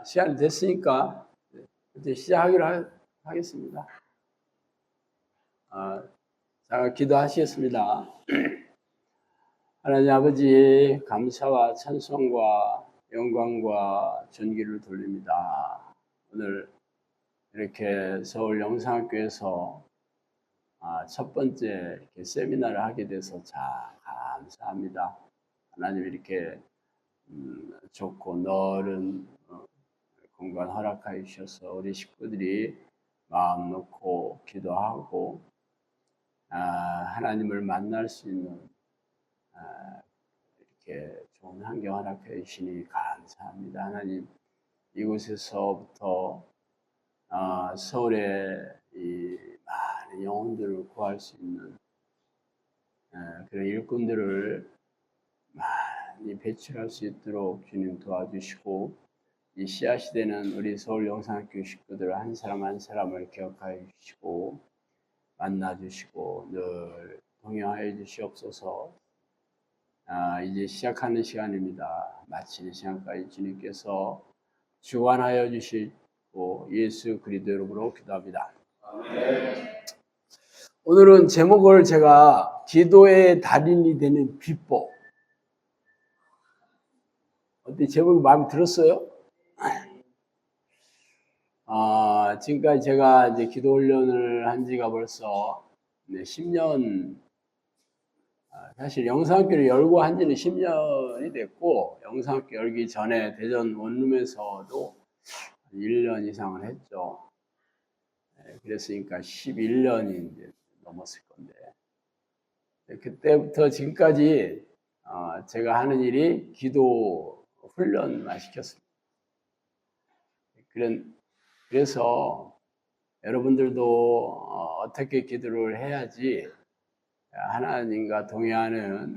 시간이 됐으니까 이제 시작하기로 하겠습니다. 자, 기도하시겠습니다. 하나님 아버지, 감사와 찬송과 영광과 존귀를 돌립니다. 오늘 이렇게 서울 영상학교에서 첫 번째 이렇게 세미나를 하게 돼서 참 감사합니다. 하나님 이렇게 좋고 넓은 공간 허락하여 주셔서 우리 식구들이 마음 놓고 기도하고 하나님을 만날 수 있는 이렇게 좋은 환경 허락해 주시니 감사합니다. 하나님 이곳에서부터 서울의 이 많은 영혼들을 구할 수 있는 그런 일꾼들을 많이 배출할 수 있도록 주님 도와주시고 이 씨앗이 되는 우리 서울 영상학교 식구들 한 사람 한 사람을 기억하여 주시고 만나 주시고 늘 동행하여 주시옵소서. 이제 시작하는 시간입니다. 마치는 시간까지 주님께서 주관하여 주시고 예수 그리스도 이름으로 기도합니다. 오늘은 제목을 제가 기도의 달인이 되는 비법. 어때? 제목이 마음에 들었어요? 지금까지 제가 이제 기도 훈련을 한 지가 벌써 10년, 사실 영상학교를 열고 한 지는 10년이 됐고, 영상학교 열기 전에 대전 원룸에서도 1년 이상을 했죠. 그랬으니까 11년이 이제 넘었을 건데, 그때부터 지금까지 제가 하는 일이 기도 훈련만 시켰습니다. 그래서 여러분들도 어떻게 기도를 해야지 하나님과 동의하는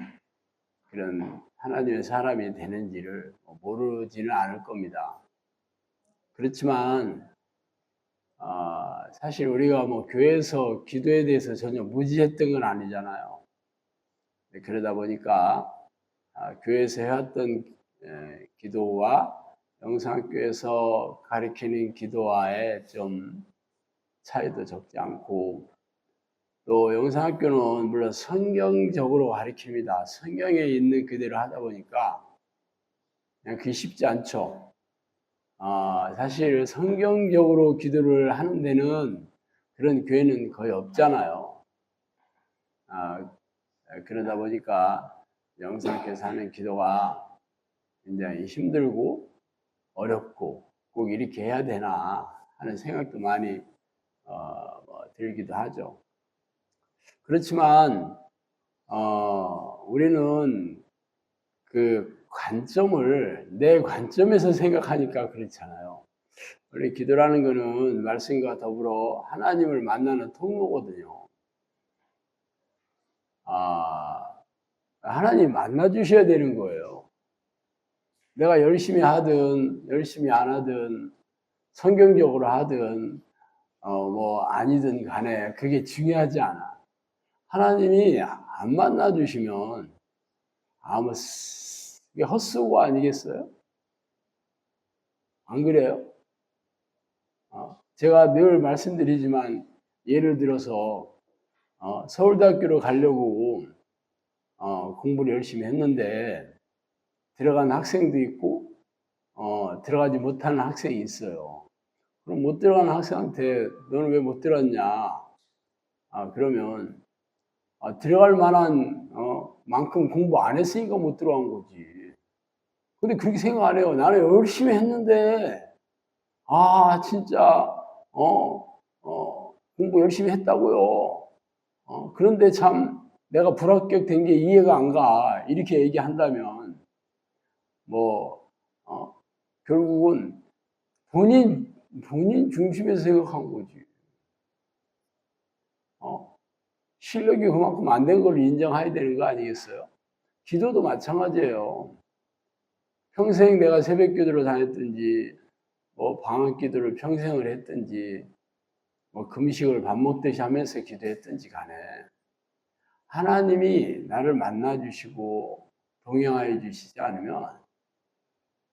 그런 하나님의 사람이 되는지를 모르지는 않을 겁니다. 그렇지만 사실 우리가 교회에서 기도에 대해서 전혀 무지했던 건 아니잖아요. 그러다 보니까 교회에서 해왔던 기도와 영상학교에서 가르치는 기도와의 좀 차이도 적지 않고, 또 영상학교는 물론 성경적으로 가르칩니다. 성경에 있는 그대로 하다 보니까 그냥 그게 쉽지 않죠. 사실 성경적으로 기도를 하는 데는 그런 교회는 거의 없잖아요. 그러다 보니까 영상학교에서 하는 기도가 굉장히 힘들고 어렵고 꼭 이렇게 해야 되나 하는 생각도 많이 들기도 하죠. 그렇지만 우리는 그 관점을 내 관점에서 생각하니까 그렇잖아요. 원래 기도라는 것은 말씀과 더불어 하나님을 만나는 통로거든요. 하나님 만나 주셔야 되는 거예요. 내가 열심히 하든 열심히 안 하든 성경적으로 하든 아니든 간에 그게 중요하지 않아. 하나님이 안 만나 주시면 이게 헛수고 아니겠어요? 안 그래요? 제가 늘 말씀드리지만 예를 들어서 서울대학교로 가려고 공부를 열심히 했는데 들어간 학생도 있고 들어가지 못하는 학생이 있어요. 그럼 못 들어가는 학생한테 너는 왜 못 들어갔냐? 그러면 들어갈 만한 만큼 공부 안 했으니까 못 들어간 거지. 근데 그렇게 생각 안 해요. 나는 열심히 했는데 진짜 공부 열심히 했다고요. 그런데 참 내가 불합격된 게 이해가 안 가. 이렇게 얘기한다면 결국은 본인 중심에서 생각한 거지. 실력이 그만큼 안 된 걸 인정해야 되는 거 아니겠어요? 기도도 마찬가지예요. 평생 내가 새벽 기도를 다녔든지, 방학 기도를 평생을 했든지, 금식을 밥 먹듯이 하면서 기도했든지 간에, 하나님이 나를 만나 주시고 동행하여 주시지 않으면,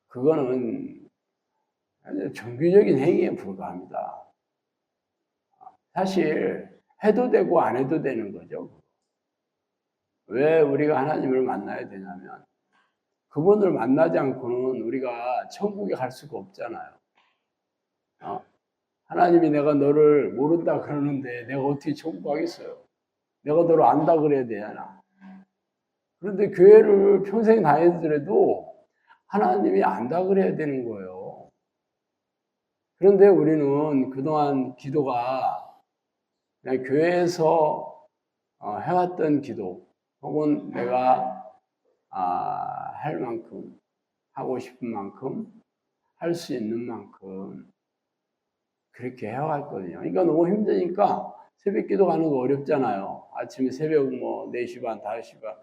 그거는 정규적인 행위에 불과합니다. 사실 해도 되고 안 해도 되는 거죠. 왜 우리가 하나님을 만나야 되냐면 그분을 만나지 않고는 우리가 천국에 갈 수가 없잖아요. 하나님이 내가 너를 모른다 그러는데 내가 어떻게 천국 가겠어요? 내가 너를 안다 그래야 되잖아. 그런데 교회를 평생 다니더라도 하나님이 안다 그래야 되는 거예요. 그런데 우리는 그동안 기도가 그냥 교회에서 해왔던 기도 혹은 내가 할 만큼 하고 싶은 만큼 할 수 있는 만큼 그렇게 해왔거든요. 그러니까 너무 힘드니까 새벽 기도 가는 거 어렵잖아요. 아침에 새벽 4시 반, 5시 반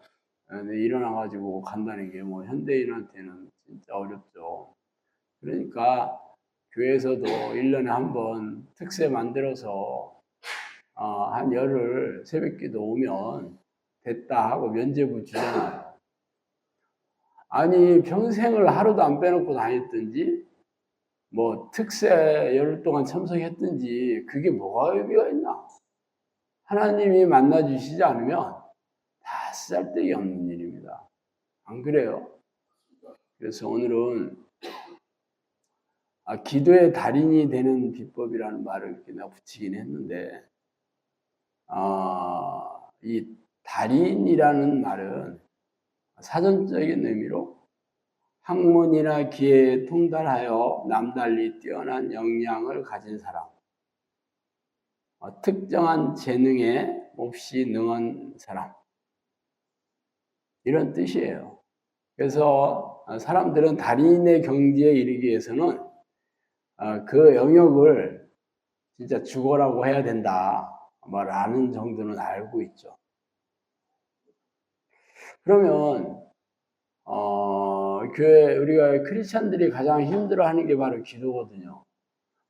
일어나가지고 간다는 게 현대인한테는 진짜 어렵죠. 그러니까 교회에서도 1년에 한 번 특세 만들어서 한 열흘 새벽 기도 오면 됐다 하고 면죄부 주잖아요. 아니 평생을 하루도 안 빼놓고 다녔든지 특세 열흘 동안 참석했든지 그게 뭐가 의미가 있나? 하나님이 만나주시지 않으면 다 쓸데기 없는 일입니다. 안 그래요? 그래서 오늘은 기도의 달인이 되는 비법이라는 말을 이렇게 내가 붙이긴 했는데 이 달인이라는 말은 사전적인 의미로 학문이나 기회에 통달하여 남달리 뛰어난 역량을 가진 사람, 특정한 재능에 몹시 능한 사람, 이런 뜻이에요. 그래서 사람들은 달인의 경지에 이르기 위해서는 그 영역을 진짜 죽어라고 해야 된다 라는 정도는 알고 있죠. 그러면 교회 우리가 크리스찬들이 가장 힘들어하는 게 바로 기도거든요.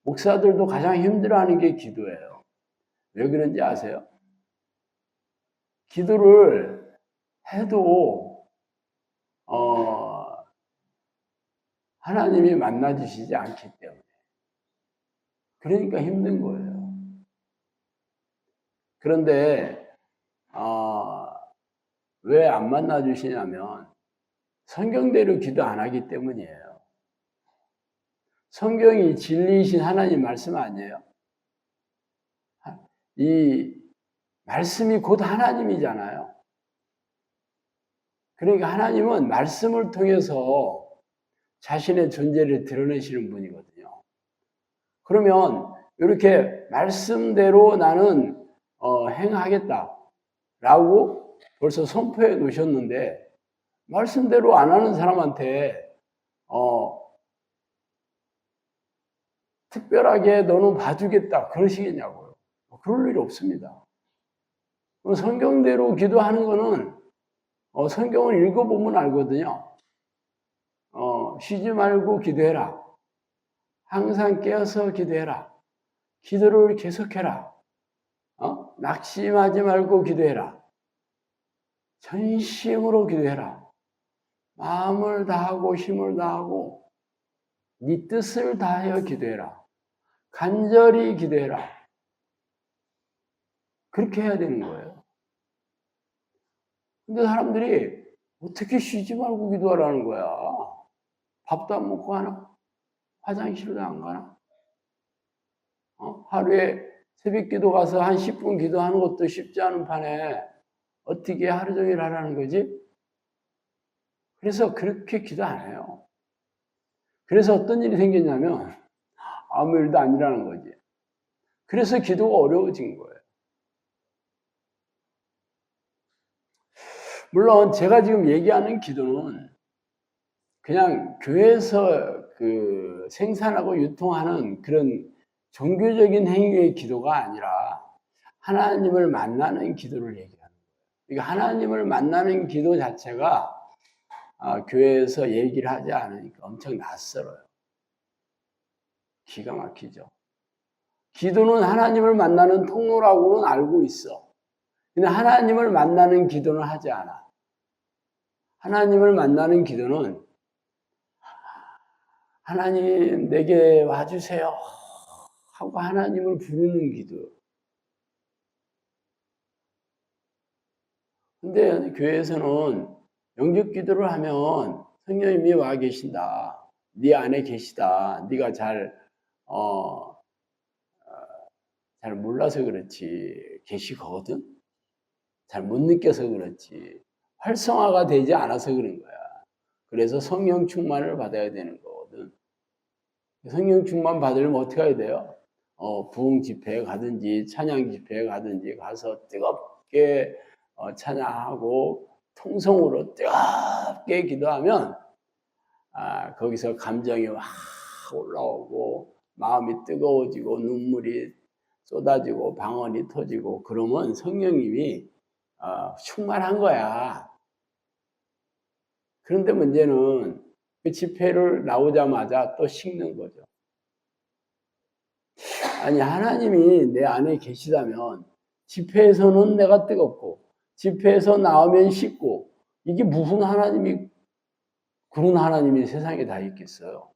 목사들도 가장 힘들어하는 게 기도예요. 왜 그런지 아세요? 기도를 해도 하나님이 만나주시지 않기 때문에 그러니까 힘든 거예요. 그런데 왜 안 만나주시냐면 성경대로 기도 안 하기 때문이에요. 성경이 진리이신 하나님 말씀 아니에요? 이 말씀이 곧 하나님이잖아요. 그러니까 하나님은 말씀을 통해서 자신의 존재를 드러내시는 분이거든요. 그러면 이렇게 말씀대로 나는 행하겠다라고 벌써 선포해 놓으셨는데 말씀대로 안 하는 사람한테 특별하게 너는 봐주겠다 그러시겠냐고요. 그럴 일이 없습니다. 성경대로 기도하는 거는 성경을 읽어보면 알거든요. 쉬지 말고 기도해라. 항상 깨어서 기도해라. 기도를 계속해라. 낙심하지 말고 기도해라. 전심으로 기도해라. 마음을 다하고 힘을 다하고 네 뜻을 다하여 기도해라. 간절히 기도해라. 그렇게 해야 되는 거예요. 근데 사람들이 어떻게 쉬지 말고 기도하라는 거야. 밥도 안 먹고 하나? 화장실도 안 가나? 하루에 새벽 기도 가서 한 10분 기도하는 것도 쉽지 않은 판에 어떻게 하루 종일 하라는 거지? 그래서 그렇게 기도 안 해요. 그래서 어떤 일이 생겼냐면 아무 일도 아니라는 거지. 그래서 기도가 어려워진 거예요. 물론 제가 지금 얘기하는 기도는 그냥 교회에서 생산하고 유통하는 그런 종교적인 행위의 기도가 아니라 하나님을 만나는 기도를 얘기하는 거예요. 그러니까 하나님을 만나는 기도 자체가 교회에서 얘기를 하지 않으니까 엄청 낯설어요. 기가 막히죠. 기도는 하나님을 만나는 통로라고는 알고 있어. 근데 하나님을 만나는 기도는 하지 않아. 하나님을 만나는 기도는 하나님 내게 와주세요 하고 하나님을 부르는 기도. 근데 교회에서는 영접 기도를 하면 성령님이 와 계신다. 네 안에 계시다. 네가 잘 몰라서 그렇지 계시거든. 잘 못 느껴서 그렇지 활성화가 되지 않아서 그런 거야. 그래서 성령 충만을 받아야 되는 거거든. 성령 충만 받으려면 어떻게 해야 돼요? 부흥 집회에 가든지 찬양 집회에 가든지 가서 뜨겁게 찬양하고 통성으로 뜨겁게 기도하면 거기서 감정이 확 올라오고 마음이 뜨거워지고 눈물이 쏟아지고 방언이 터지고 그러면 성령님이 충만한 거야. 그런데 문제는 그 집회를 나오자마자 또 식는 거죠. 아니 하나님이 내 안에 계시다면 집회에서는 내가 뜨겁고 집회에서 나오면 식고 이게 무슨 하나님이 그런 하나님이 세상에 다 있겠어요.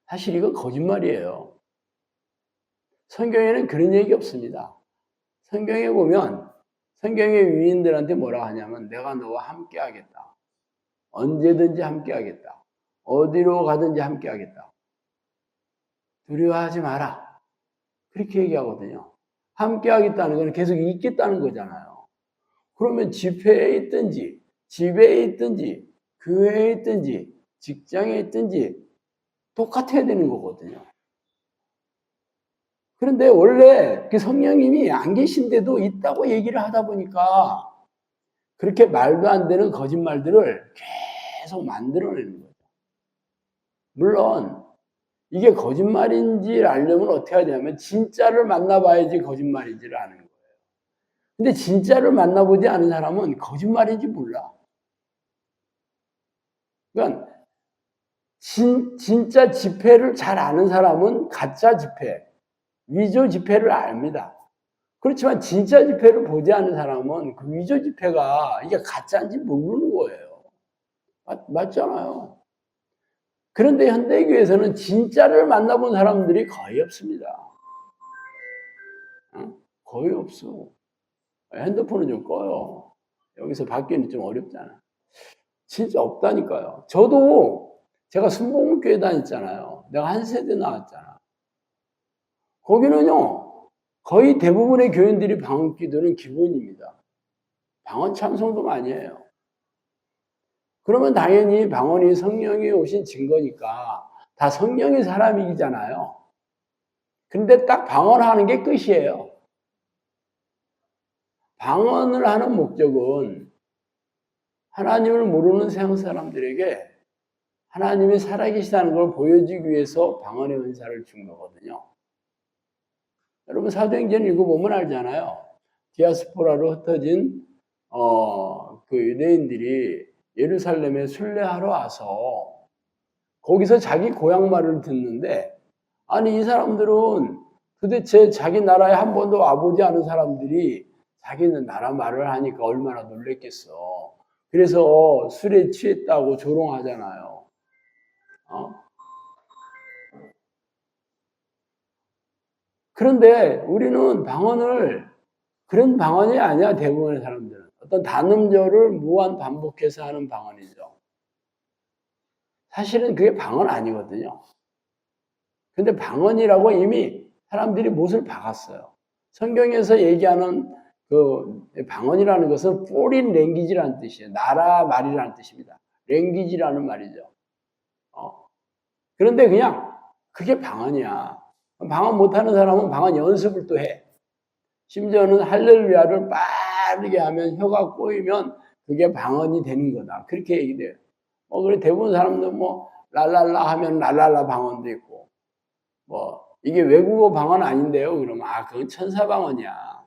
사실 이건 거짓말이에요. 성경에는 그런 얘기 없습니다. 성경에 보면 성경의 위인들한테 뭐라 하냐면 내가 너와 함께 하겠다. 언제든지 함께 하겠다. 어디로 가든지 함께 하겠다. 두려워하지 마라. 그렇게 얘기하거든요. 함께 하겠다는 건 계속 있겠다는 거잖아요. 그러면 집회에 있든지 집에 있든지 교회에 있든지 직장에 있든지 똑같아야 되는 거거든요. 그런데 원래 그 성령님이 안 계신데도 있다고 얘기를 하다 보니까 그렇게 말도 안 되는 거짓말들을 계속 만들어내는 거죠. 물론 이게 거짓말인지 알려면 어떻게 해야 되냐면 진짜를 만나봐야지 거짓말인지를 아는 거예요. 근데 진짜를 만나보지 않은 사람은 거짓말인지 몰라. 그러니까 진짜 집회를 잘 아는 사람은 가짜 집회, 위조 집회를 압니다. 그렇지만 진짜 집회를 보지 않은 사람은 그 위조 집회가 이게 가짜인지 모르는 거예요. 맞잖아요. 그런데 현대교회에서는 진짜를 만나본 사람들이 거의 없습니다. 거의 없어. 핸드폰은 좀 꺼요. 여기서 받기는 좀 어렵잖아. 진짜 없다니까요. 저도 제가 순복음교회 다녔잖아요. 내가 한 세대 나왔잖아. 거기는요, 거의 대부분의 교인들이 방언 기도는 기본입니다. 방언 찬송도 많이 해요. 그러면 당연히 방언이 성령이 오신 증거니까 다 성령의 사람이잖아요. 근데 딱 방언하는 게 끝이에요. 방언을 하는 목적은 하나님을 모르는 세상 사람들에게 하나님이 살아계시다는 걸 보여주기 위해서 방언의 은사를 준 거거든요. 여러분 사도행전 읽어보면 알잖아요. 디아스포라로 흩어진 그 유대인들이 예루살렘에 순례하러 와서 거기서 자기 고향 말을 듣는데 아니 이 사람들은 도대체 자기 나라에 한 번도 와보지 않은 사람들이 자기는 나라 말을 하니까 얼마나 놀랬겠어. 그래서 술에 취했다고 조롱하잖아요. 그런데 우리는 방언을 그런 방언이 아니야. 대부분의 사람들은 어떤 단음절을 무한 반복해서 하는 방언이죠. 사실은 그게 방언 아니거든요. 근데 방언이라고 이미 사람들이 못을 박았어요. 성경에서 얘기하는 그 방언이라는 것은 foreign language라는 뜻이에요. 나라 말이라는 뜻입니다. language라는 말이죠. 그런데 그냥 그게 방언이야. 방언 못하는 사람은 방언 연습을 또 해. 심지어는 할렐루야를 빠르게 하면 혀가 꼬이면 그게 방언이 되는 거다. 그렇게 얘기돼요. 그래 대부분 사람들 뭐 랄랄라 하면 랄랄라 방언도 있고 이게 외국어 방언 아닌데요. 그러면 그건 천사 방언이야.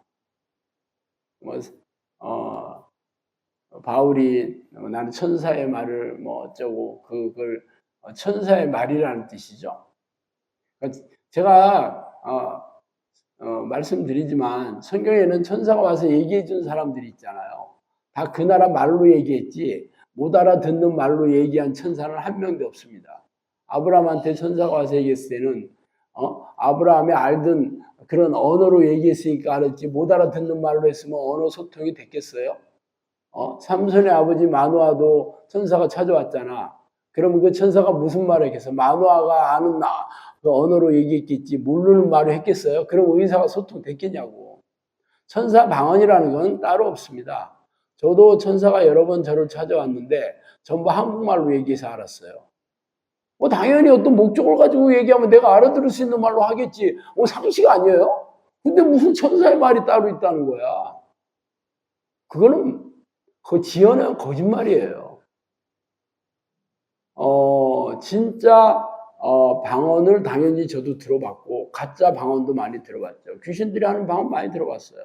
바울이 나는 천사의 말을 어쩌고 그걸 천사의 말이라는 뜻이죠. 제가 말씀드리지만 성경에는 천사가 와서 얘기해 준 사람들이 있잖아요. 다 그 나라 말로 얘기했지 못 알아듣는 말로 얘기한 천사는 한 명도 없습니다. 아브라함한테 천사가 와서 얘기했을 때는 아브라함이 알던 그런 언어로 얘기했으니까 알았지 못 알아듣는 말로 했으면 언어 소통이 됐겠어요? 삼손의 아버지 마노아도 천사가 찾아왔잖아. 그러면 그 천사가 무슨 말을 했겠어? 마노아가 아는 그 언어로 얘기했겠지 모르는 말을 했겠어요? 그럼 의사가 소통됐겠냐고. 천사 방언이라는 건 따로 없습니다. 저도 천사가 여러 번 저를 찾아왔는데 전부 한국말로 얘기해서 알았어요. 당연히 어떤 목적을 가지고 얘기하면 내가 알아들을 수 있는 말로 하겠지. 상식 아니에요? 근데 무슨 천사의 말이 따로 있다는 거야. 그거는 지어낸 거짓말이에요. 진짜 방언을 당연히 저도 들어봤고 가짜 방언도 많이 들어봤죠. 귀신들이 하는 방언 많이 들어봤어요.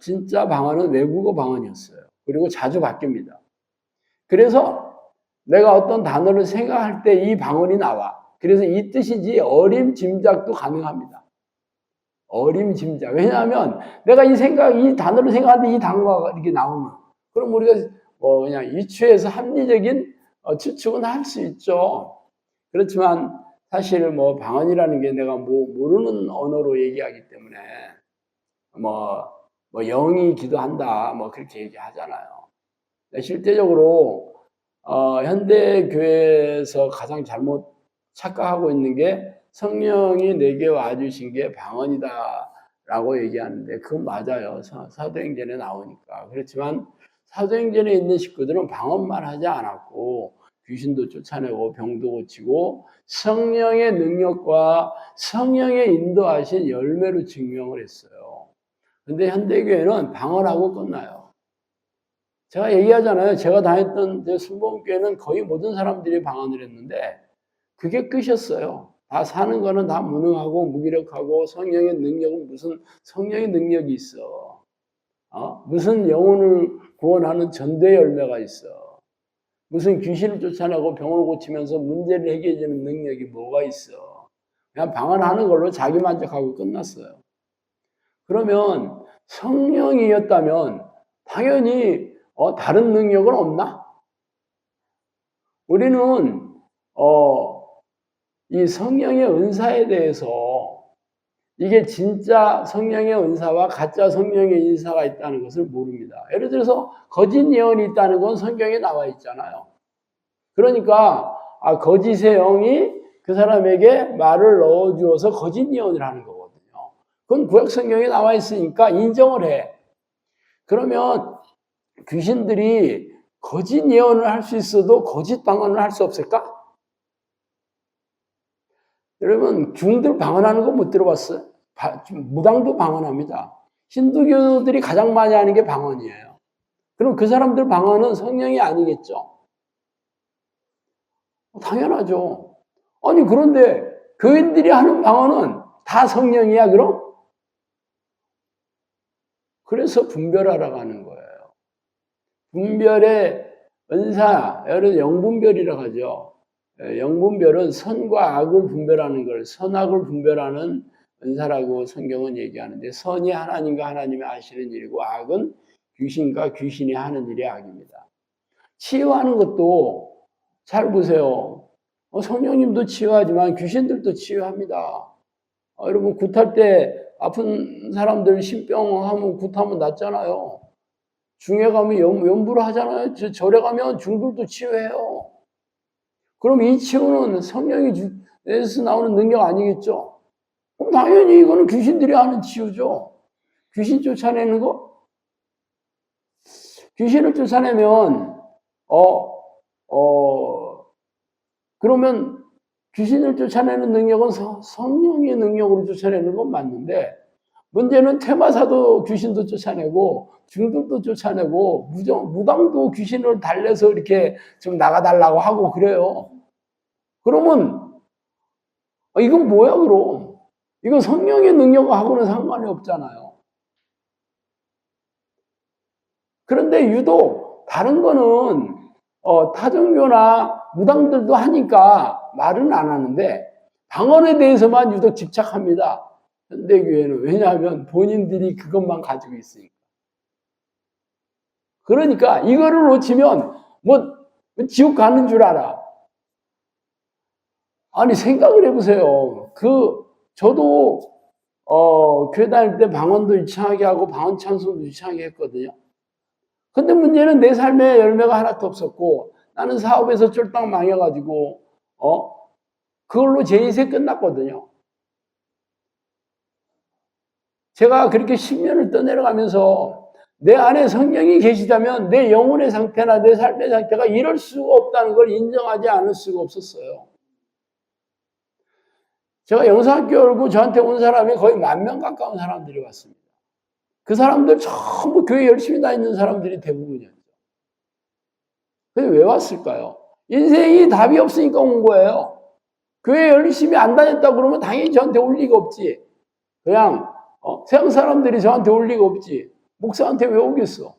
진짜 방언은 외국어 방언이었어요. 그리고 자주 바뀝니다. 그래서 내가 어떤 단어를 생각할 때 이 방언이 나와. 그래서 이 뜻이지 어림짐작도 가능합니다. 어림짐작. 왜냐하면 내가 이 단어를 생각하는데 이 단어가 이렇게 나오면 그럼 우리가 그냥 유추해서 합리적인 추측은 할 수 있죠. 그렇지만 사실 방언이라는 게 내가 모르는 언어로 얘기하기 때문에 영이 기도한다 그렇게 얘기하잖아요. 실제적으로 현대 교회에서 가장 잘못 착각하고 있는 게 성령이 내게 와주신 게 방언이다라고 얘기하는데 그건 맞아요. 사도행전에 나오니까. 그렇지만 사도행전에 있는 식구들은 방언만 하지 않았고 귀신도 쫓아내고 병도 고치고 성령의 능력과 성령의 인도하신 열매로 증명을 했어요. 근데 현대교회는 방언하고 끝나요. 제가 얘기하잖아요. 제가 다녔던 순복음교회는 거의 모든 사람들이 방언을 했는데 그게 끝이었어요. 다 사는 거는 다 무능하고 무기력하고 성령의 능력은 무슨 성령의 능력이 있어. 무슨 영혼을 구원하는 전도의 열매가 있어. 무슨 귀신을 쫓아내고 병을 고치면서 문제를 해결해주는 능력이 뭐가 있어. 그냥 방언하는 걸로 자기 만족하고 끝났어요. 그러면 성령이었다면 당연히 다른 능력은 없나? 우리는 이 성령의 은사에 대해서 이게 진짜 성령의 은사와 가짜 성령의 은사가 있다는 것을 모릅니다. 예를 들어서 거짓 예언이 있다는 건 성경에 나와 있잖아요. 그러니까 거짓의 영이 그 사람에게 말을 넣어주어서 거짓 예언을 하는 거거든요. 그건 구약 성경에 나와 있으니까 인정을 해. 그러면 귀신들이 거짓 예언을 할 수 있어도 거짓 방언을 할 수 없을까? 여러분 중들 방언하는 거 못 들어봤어요? 무당도 방언합니다. 힌두교들이 가장 많이 하는 게 방언이에요. 그럼 그 사람들 방언은 성령이 아니겠죠? 당연하죠. 아니 그런데 교인들이 하는 방언은 다 성령이야 그럼? 그래서 분별하라고 하는 거예요. 분별의 은사, 여러 영분별이라고 하죠. 영분별은 선과 악을 분별하는 걸 선악을 분별하는 은사라고 성경은 얘기하는데 선이 하나님과 하나님이 아시는 일이고 악은 귀신과 귀신이 하는 일이 악입니다. 치유하는 것도 잘 보세요. 성령님도 치유하지만 귀신들도 치유합니다. 여러분 굿할 때 아픈 사람들 신병하면 굿하면 낫잖아요. 중에 가면 연부를 하잖아요. 절에 가면 중들도 치유해요. 그럼 이 치유는 성령에서 나오는 능력 아니겠죠? 그럼 당연히 이거는 귀신들이 하는 치유죠. 귀신 쫓아내는 거? 귀신을 쫓아내면 그러면 귀신을 쫓아내는 능력은 성령의 능력으로 쫓아내는 건 맞는데 문제는 퇴마사도 귀신도 쫓아내고 중들도 쫓아내고 무당도 귀신을 달래서 이렇게 좀 나가달라고 하고 그래요. 그러면 이건 뭐야 그럼? 이건 성령의 능력하고는 상관이 없잖아요. 그런데 유독 다른 거는 타종교나 무당들도 하니까 말은 안 하는데 방언에 대해서만 유독 집착합니다. 현대교회는. 왜냐하면 본인들이 그것만 가지고 있으니까. 그러니까 이거를 놓치면 지옥 가는 줄 알아. 아니, 생각을 해보세요. 저도, 교회 다닐 때 방언도 유창하게 하고 방언 찬송도 유창하게 했거든요. 근데 문제는 내 삶에 열매가 하나도 없었고, 나는 사업에서 쫄딱 망해가지고, 그걸로 제 인생 끝났거든요. 제가 그렇게 10년을 떠내려가면서 내 안에 성령이 계시다면 내 영혼의 상태나 내 삶의 상태가 이럴 수가 없다는 걸 인정하지 않을 수가 없었어요. 제가 영상학교 열고 저한테 온 사람이 거의 10,000명 가까운 사람들이 왔습니다. 그 사람들 전부 교회 열심히 다니는 사람들이 대부분이었죠. 근데 왜 왔을까요? 인생이 답이 없으니까 온 거예요. 교회 열심히 안 다녔다 그러면 당연히 저한테 올 리가 없지. 그냥 세상 사람들이 저한테 올 리가 없지. 목사한테 왜 오겠어?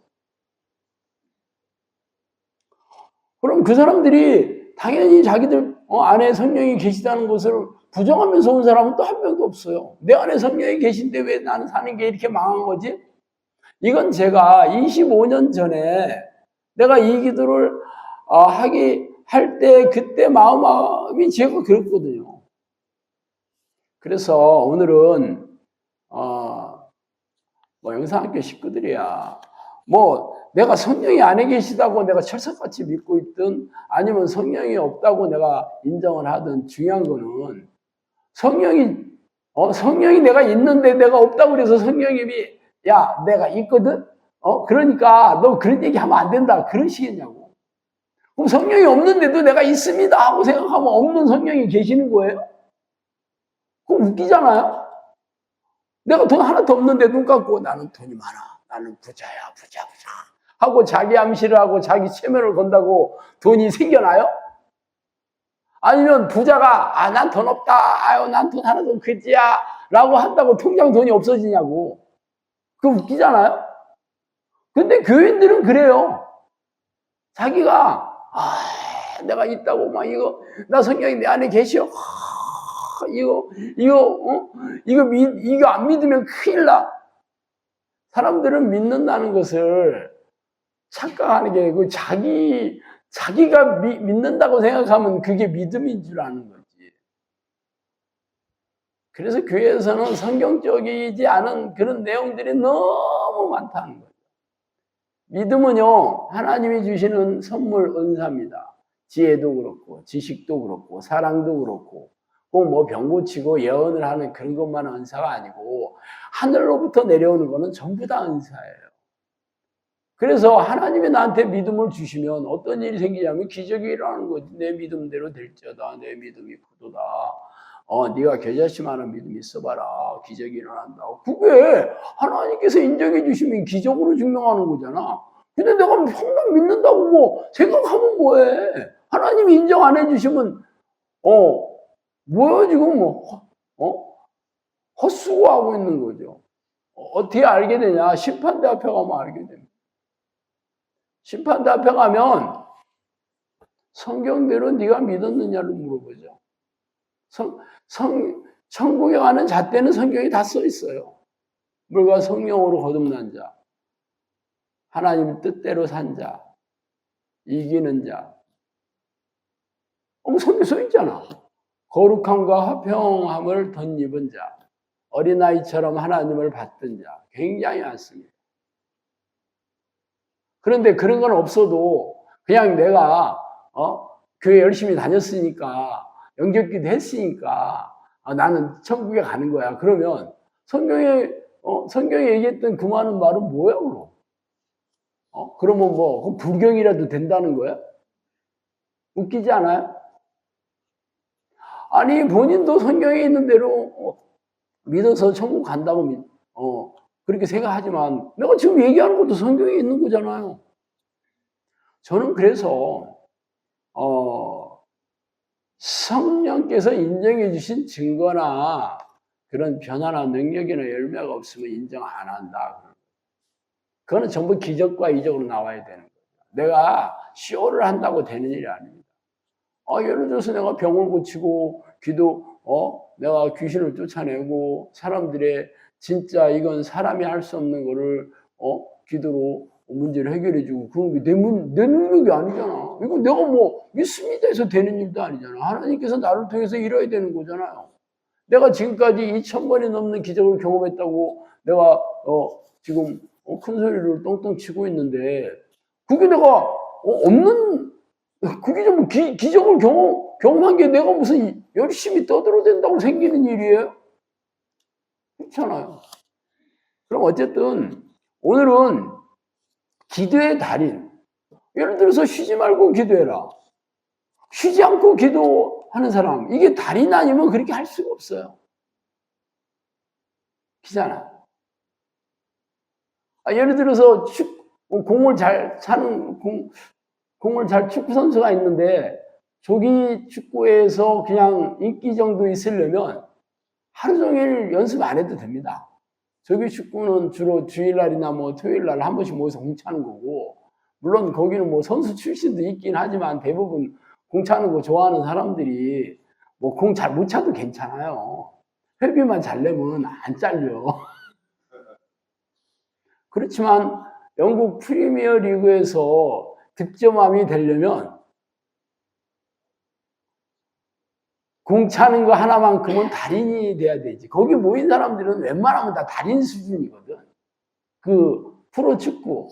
그럼 그 사람들이 당연히 자기들 안에 성령이 계시다는 것을 부정하면서 온 사람은 또 한 명도 없어요. 내 안에 성령이 계신데 왜 나는 사는 게 이렇게 망한 거지? 이건 제가 25년 전에 내가 이 기도를 할 때 그때 마음이 제가 그랬거든요. 그래서 오늘은 영상학교 식구들이야. 내가 성령이 안에 계시다고 내가 철석같이 믿고 있든 아니면 성령이 없다고 내가 인정을 하든 중요한 거는 성령이 내가 있는데 내가 없다고 그래서 성령님이 야, 내가 있거든? 그러니까 너 그런 얘기 하면 안 된다. 그러시겠냐고. 그럼 성령이 없는데도 내가 있습니다 하고 생각하면 없는 성령이 계시는 거예요? 그거 웃기잖아요? 내가 돈 하나도 없는데 눈 감고 나는 돈이 많아. 나는 부자야, 부자. 하고 자기 암시를 하고 자기 체면을 건다고 돈이 생겨나요? 아니면 부자가 난 돈 없다. 아유, 난 돈 하나도 그지야. 라고 한다고 통장 돈이 없어지냐고. 그거 웃기잖아요? 근데 교인들은 그래요. 자기가 내가 있다고 나 성령이 내 안에 계셔. 이거 안 믿으면 큰일 나. 사람들은 믿는다는 것을 착각하는 게 자기가 믿는다고 생각하면 그게 믿음인 줄 아는 거지. 그래서 교회에서는 성경적이지 않은 그런 내용들이 너무 많다는 거죠. 믿음은요, 하나님이 주시는 선물 은사입니다. 지혜도 그렇고, 지식도 그렇고, 사랑도 그렇고, 꼭 병 고치고 예언을 하는 그런 것만 은사가 아니고, 하늘로부터 내려오는 거는 전부 다 은사예요. 그래서 하나님이 나한테 믿음을 주시면 어떤 일이 생기냐면 기적이 일어나는 거지. 내 믿음대로 될지어다. 내 믿음이 구도다. 네가 겨자씨만한 믿음이 있어봐라. 기적이 일어난다. 그게 하나님께서 인정해 주시면 기적으로 증명하는 거잖아. 근데 내가 항상 믿는다고 생각하면 뭐해. 하나님이 인정 안 해주시면 뭐야 지금 헛수고하고 있는 거죠. 어떻게 알게 되냐. 심판대 앞에 가면 알게 됩니다. 심판대 앞에 가면 성경대로 네가 믿었느냐를 물어보죠. 천국에 가는 잣대는 성경에 다 써 있어요. 물과 성령으로 거듭난 자, 하나님 뜻대로 산 자, 이기는 자. 성경에 써 있잖아. 거룩함과 화평함을 덧입은 자, 어린아이처럼 하나님을 받던 자. 굉장히 많습니다. 그런데 그런 건 없어도 그냥 내가 교회 열심히 다녔으니까 영접기도 했으니까 나는 천국에 가는 거야. 그러면 성경에 얘기했던 그 많은 말은 뭐야 그럼? 그러면 그럼 불경이라도 된다는 거야? 웃기지 않아요? 아니 본인도 성경에 있는 대로 믿어서 천국 간다고 그렇게 생각하지만 내가 지금 얘기하는 것도 성경에 있는 거잖아요. 저는 그래서 성령께서 인정해 주신 증거나 그런 변화나 능력이나 열매가 없으면 인정 안 한다. 그거는 전부 기적과 이적으로 나와야 되는 거예요. 내가 쇼를 한다고 되는 일이 아닙니다. 예를 들어서 내가 병을 고치고 내가 귀신을 쫓아내고 사람들의 진짜 이건 사람이 할 수 없는 거를 기도로 문제를 해결해주고 그런 게 내 능력이 아니잖아. 이거 내가 뭐 믿습니다 해서 되는 일도 아니잖아. 하나님께서 나를 통해서 이뤄야 되는 거잖아요. 내가 지금까지 2,000번이 넘는 기적을 경험했다고 내가 지금 큰 소리를 똥똥 치고 있는데 그게 내가 없는 그게 좀 기적을 경험한 게 내가 무슨 열심히 떠들어댄다고 생기는 일이에요? 그렇잖아요. 그럼 어쨌든 오늘은 기도의 달인. 예를 들어서 쉬지 말고 기도해라. 쉬지 않고 기도하는 사람. 이게 달인 아니면 그렇게 할 수가 없어요. 그렇잖아. 예를 들어서 공을 잘 차는 공을 잘 축구 선수가 있는데 조기 축구에서 그냥 인기 정도 있으려면 하루 종일 연습 안 해도 됩니다. 조기 축구는 주로 주일날이나 뭐 토요일날 한 번씩 모여서 공 차는 거고, 물론 거기는 뭐 선수 출신도 있긴 하지만 대부분 공 차는 거 좋아하는 사람들이 뭐 공 잘 못 차도 괜찮아요. 회비만 잘 내면 안 잘려. 그렇지만 영국 프리미어 리그에서 득점왕이 되려면 공 차는 거 하나만큼은 달인이 돼야 되지. 거기 모인 사람들은 웬만하면 다 달인 수준이거든. 그 프로축구,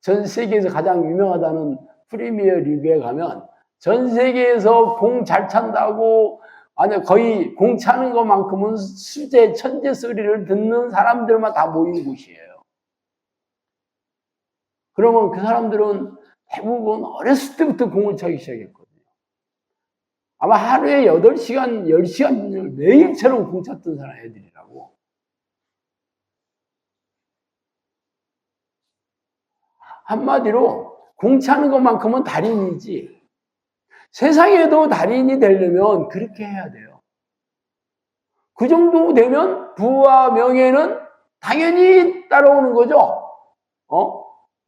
전 세계에서 가장 유명하다는 프리미어 리그에 가면 전 세계에서 공 잘 찬다고, 아니 거의 공 차는 것만큼은 수제 천재 소리를 듣는 사람들만 다 모인 곳이에요. 그러면 그 사람들은 대부분 어렸을 때부터 공을 차기 시작했거든요. 아마 하루에 8시간, 10시간을 매일처럼 공 찼던 사람 애들이라고. 한마디로 공 차는 것만큼은 달인이지. 세상에도 달인이 되려면 그렇게 해야 돼요. 그 정도 되면 부와 명예는 당연히 따라오는 거죠.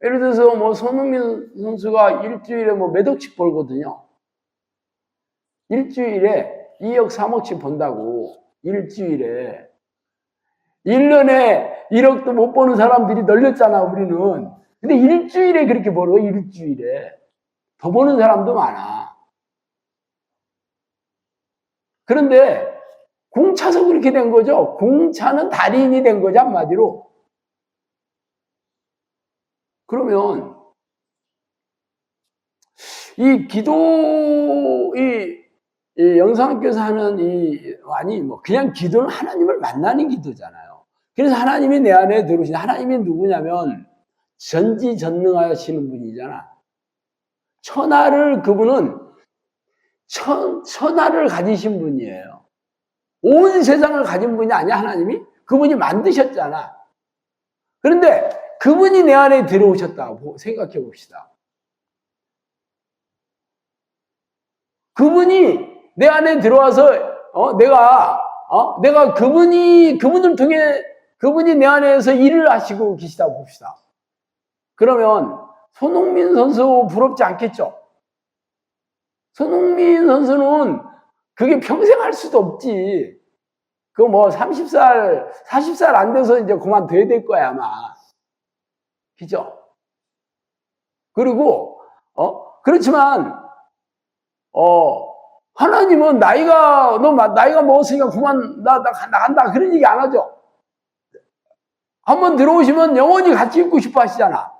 예를 들어서 뭐 손흥민 선수가 일주일에 뭐 몇 억씩 벌거든요. 일주일에 2억, 3억씩 번다고. 일주일에. 1년에 1억도 못 버는 사람들이 널렸잖아, 우리는. 근데 일주일에 그렇게 벌어, 일주일에. 더 버는 사람도 많아. 그런데 공 차서 그렇게 된 거죠. 공 차는 달인이 된 거죠, 한마디로. 그러면 이 기도, 이 영상학교에서 하는 그냥 기도는 하나님을 만나는 기도잖아요. 그래서 하나님이 내 안에 들어오신, 하나님이 누구냐면 전지전능하시는 분이잖아. 그분은 천하를 가지신 분이에요. 온 세상을 가진 분이 아니야, 하나님이? 그분이 만드셨잖아. 그런데 그분이 내 안에 들어오셨다고 생각해 봅시다. 그분이 내 안에 들어와서 내가 그분을 통해 그분이 내 안에서 일을 하시고 계시다 봅시다. 그러면 손흥민 선수 부럽지 않겠죠? 손흥민 선수는 그게 평생 할 수도 없지. 그 뭐 30살, 40살 안 돼서 이제 그만둬야 될 거야, 아마. 그죠? 그리고 그렇지만 하나님은 나이가 먹었으니까 그만 나간다 그런 얘기 안 하죠. 한번 들어오시면 영원히 같이 있고 싶어 하시잖아.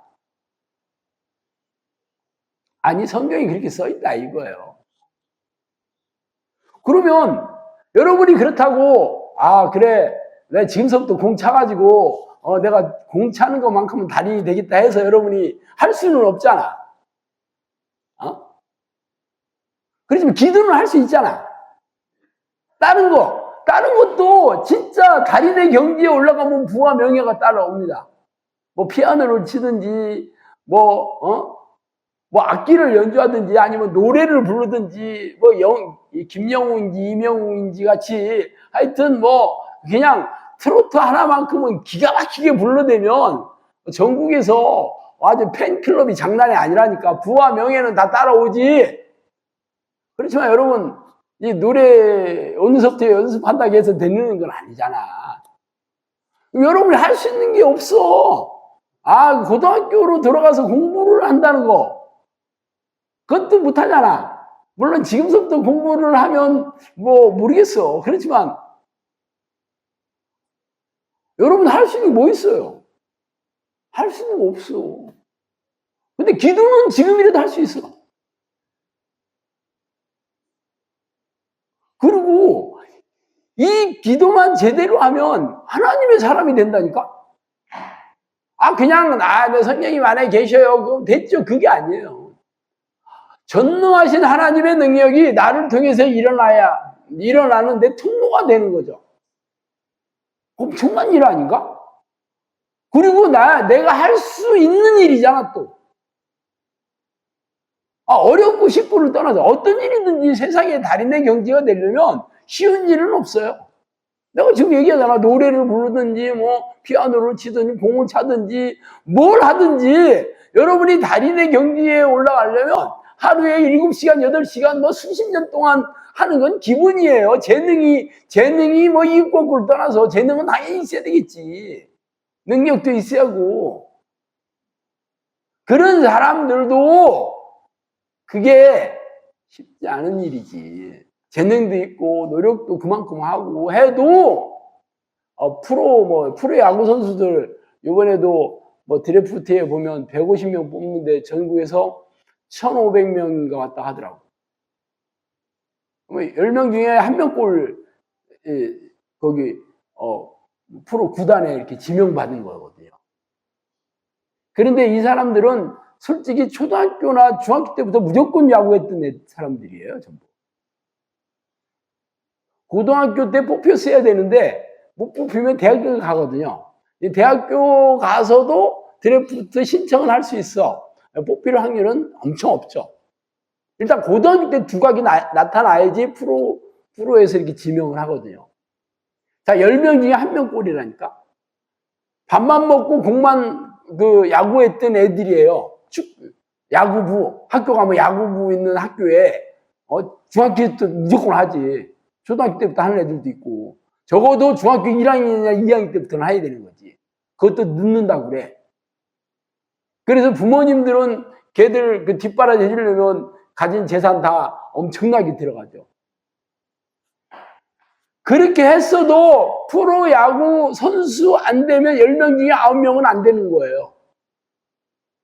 아니, 성경이 그렇게 써있다 이거예요. 그러면 여러분이 그렇다고 그래 내가 지금서부터 공 차가지고 내가 공 차는 것만큼은 달인이 되겠다 해서 여러분이 할 수는 없잖아. 그렇지만 기도는 할 수 있잖아. 다른 것도 진짜 달인의 경지에 올라가면 부와 명예가 따라옵니다. 뭐 피아노를 치든지 뭐 악기를 연주하든지 아니면 노래를 부르든지 뭐 김영웅인지 이명웅인지 같이 하여튼 뭐 그냥 트로트 하나만큼은 기가 막히게 불러대면 전국에서 아주 팬클럽이 장난이 아니라니까. 부와 명예는 다 따라오지. 그렇지만 여러분, 이 노래 어느서부터 연습한다고 해서 되는 건 아니잖아. 여러분이 할 수 있는 게 없어. 고등학교로 들어가서 공부를 한다는 거, 그것도 못하잖아. 물론 지금부터 공부를 하면 뭐 모르겠어. 그렇지만 여러분 할 수 있는 게 뭐 있어요? 할 수 있는 거 없어. 근데 기도는 지금이라도 할 수 있어. 그리고 이 기도만 제대로 하면 하나님의 사람이 된다니까? 그냥, 내 성령님 안에 계셔요. 그럼 됐죠. 그게 아니에요. 전능하신 하나님의 능력이 나를 통해서 일어나는 데 통로가 되는 거죠. 엄청난 일 아닌가? 그리고 내가 할 수 있는 일이잖아, 또. 어렵고 쉽고를 떠나서 어떤 일이든지 세상의 달인의 경지가 되려면 쉬운 일은 없어요. 내가 지금 얘기하잖아. 노래를 부르든지, 피아노를 치든지, 공을 차든지, 뭘 하든지, 여러분이 달인의 경지에 올라가려면 하루에 7시간, 8시간, 수십 년 동안 하는 건 기본이에요. 재능이 있고 없고를 떠나서 재능은 당연히 있어야 되겠지. 능력도 있어야 하고. 그런 사람들도 그게 쉽지 않은 일이지. 재능도 있고 노력도 그만큼 하고 해도 프로 야구 선수들 이번에도 드래프트에 보면 150명 뽑는데 전국에서 1,500명인가 왔다 하더라고. 10명 중에 1명꼴 거기 프로 구단에 이렇게 지명받은 거거든요. 그런데 이 사람들은 솔직히 초등학교나 중학교 때부터 무조건 야구했던 사람들이에요, 전부. 고등학교 때 뽑혔어야 되는데 못 뽑히면 대학교 가거든요. 대학교 가서도 드래프트 신청을 할 수 있어. 뽑힐 확률은 엄청 없죠. 일단 고등학교 때 두각이 나타나야지 프로에서 이렇게 지명을 하거든요. 자, 10명 중에 1명 꼴이라니까. 밥만 먹고 공만 야구했던 애들이에요. 야구부, 학교 가면 야구부 있는 학교에 중학교 때 무조건 하지. 초등학교 때부터 하는 애들도 있고, 적어도 중학교 1학년이나 2학년 때부터는 해야 되는 거지. 그것도 늦는다고 그래. 그래서 부모님들은 걔들 뒷바라지 해주려면 가진 재산 다 엄청나게 들어가죠. 그렇게 했어도 프로야구 선수 안 되면 10명 중에 9명은 안 되는 거예요.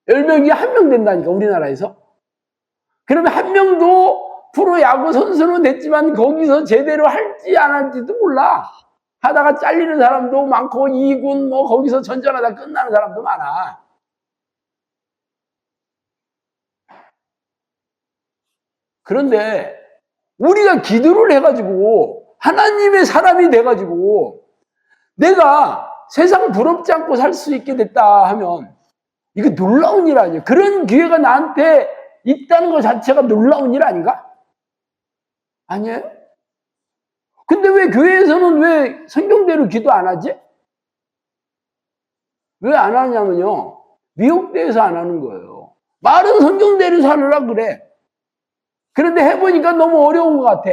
10명 중에 1명 된다니까, 우리나라에서. 그러면 1명도 프로야구 선수는 됐지만 거기서 제대로 할지 안 할지도 몰라. 하다가 잘리는 사람도 많고 2군 거기서 전전하다 끝나는 사람도 많아. 그런데 우리가 기도를 해가지고 하나님의 사람이 돼가지고 내가 세상 부럽지 않고 살 수 있게 됐다 하면 이거 놀라운 일 아니에요. 그런 기회가 나한테 있다는 것 자체가 놀라운 일 아닌가? 아니에요? 근데 왜 교회에서는 왜 성경대로 기도 안 하지? 왜 안 하냐면요. 미혹돼서 안 하는 거예요. 말은 성경대로 살으라 그래. 그런데 해보니까 너무 어려운 것 같아.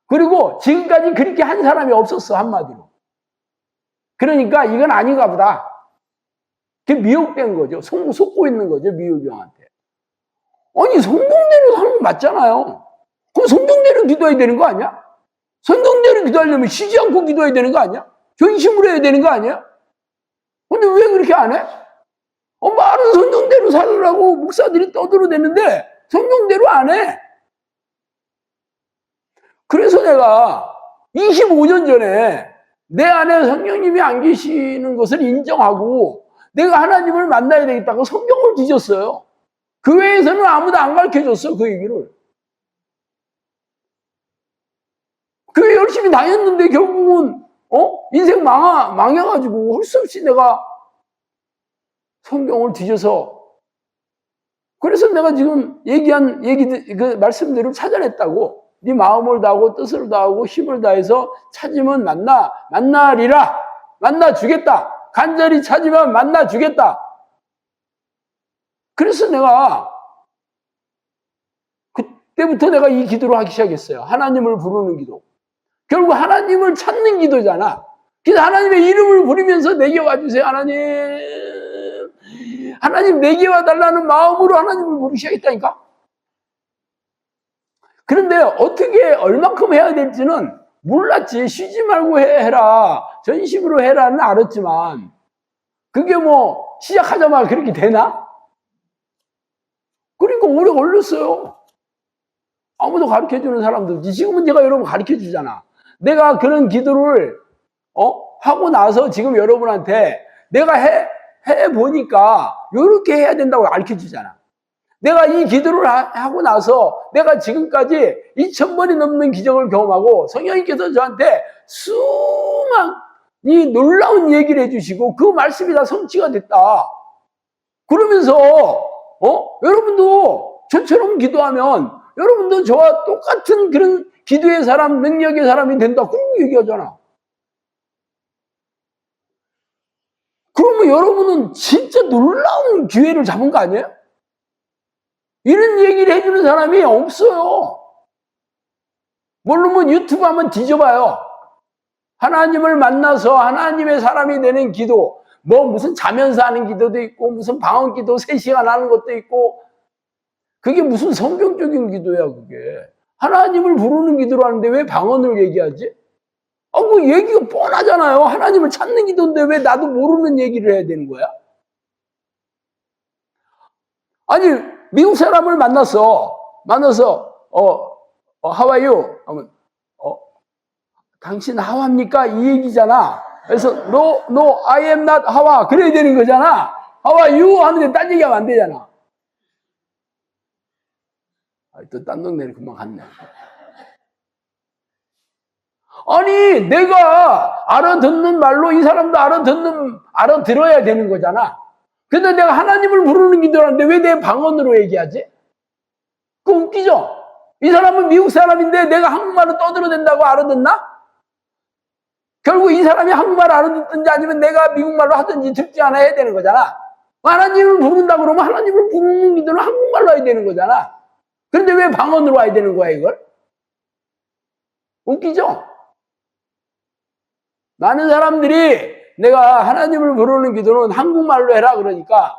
그리고 지금까지 그렇게 한 사람이 없었어, 한마디로. 그러니까 이건 아닌가 보다. 그게 미혹된 거죠. 속고 있는 거죠, 미혹형한테. 아니, 성경대로 사는 거 맞잖아요. 그럼 성경대로 기도해야 되는 거 아니야? 성경대로 기도하려면 쉬지 않고 기도해야 되는 거 아니야? 전심으로 해야 되는 거 아니야? 근데 왜 그렇게 안 해? 말은 성경대로 살으라고 목사들이 떠들어대는데 성경대로 안 해. 그래서 내가 25년 전에 내 안에 성령님이 안 계시는 것을 인정하고 내가 하나님을 만나야 되겠다고 성경을 뒤졌어요. 교회에서는 아무도 안 가르쳐줬어, 그 얘기를. 교회 열심히 다녔는데 결국은 인생 망해가지고 할 수 없이 내가 성경을 뒤져서 그래서 내가 지금 얘기한 그 말씀대로 찾아냈다고. 네 마음을 다하고 뜻을 다하고 힘을 다해서 찾으면 만나리라. 만나주겠다. 간절히 찾으면 만나주겠다. 그래서 내가 그때부터 내가 이 기도를 하기 시작했어요. 하나님을 부르는 기도. 결국 하나님을 찾는 기도잖아. 그래서 하나님의 이름을 부르면서 내게 와주세요. 하나님, 하나님 내게 와달라는 마음으로 하나님을 부르셔야겠다니까. 그런데 어떻게 얼만큼 해야 될지는 몰랐지. 쉬지 말고 해라, 전심으로 해라는 알았지만 그게 뭐 시작하자마자 그렇게 되나? 그러니까 오래 걸렸어요. 아무도 가르쳐주는 사람도 없지. 지금은 내가 여러분 가르쳐주잖아. 내가 그런 기도를 하고 나서 지금 여러분한테 내가 해보니까 이렇게 해야 된다고 가르쳐주잖아. 내가 이 기도를 하고 나서 내가 지금까지 2000번이 넘는 기적을 경험하고 성령님께서 저한테 수많은 놀라운 얘기를 해주시고 그 말씀이 다 성취가 됐다. 그러면서 여러분도 저처럼 기도하면 여러분도 저와 똑같은 그런 기도의 사람, 능력의 사람이 된다. 그런 얘기하잖아. 그러면 여러분은 진짜 놀라운 기회를 잡은 거 아니에요? 이런 얘기를 해주는 사람이 없어요. 물론 유튜브 한번 뒤져봐요. 하나님을 만나서 하나님의 사람이 되는 기도, 뭐 무슨 자면서 하는 기도도 있고 무슨 방언 기도 3시간 하는 것도 있고, 그게 무슨 성경적인 기도야. 그게 하나님을 부르는 기도로 하는데 왜 방언을 얘기하지? 그 얘기가 뻔하잖아요. 하나님을 찾는 기도인데 왜 나도 모르는 얘기를 해야 되는 거야? 아니, 미국 사람을 만나서 How are you? 하면 당신 하와입니까? 이 얘기잖아. 그래서 no, I am not 하와. 그래야 되는 거잖아. How are you? 하는데 딴 얘기하면 안 되잖아. 또 딴 동네를 금방 갔네. 아니, 내가 알아듣는 말로 이 사람도 알아들어야 되는 거잖아. 근데 내가 하나님을 부르는 기도하는데 왜 내 방언으로 얘기하지? 그거 웃기죠? 이 사람은 미국 사람인데 내가 한국말로 떠들어댄다고 알아듣나? 결국 이 사람이 한국말 알아듣든지 아니면 내가 미국말로 하든지 듣지 않아야 해야 되는 거잖아. 하나님을 부른다 그러면 하나님을 부르는 기도는 한국말로 해야 되는 거잖아. 그런데 왜 방언으로 와야 되는 거야, 이걸? 웃기죠? 많은 사람들이 내가 하나님을 부르는 기도는 한국말로 해라 그러니까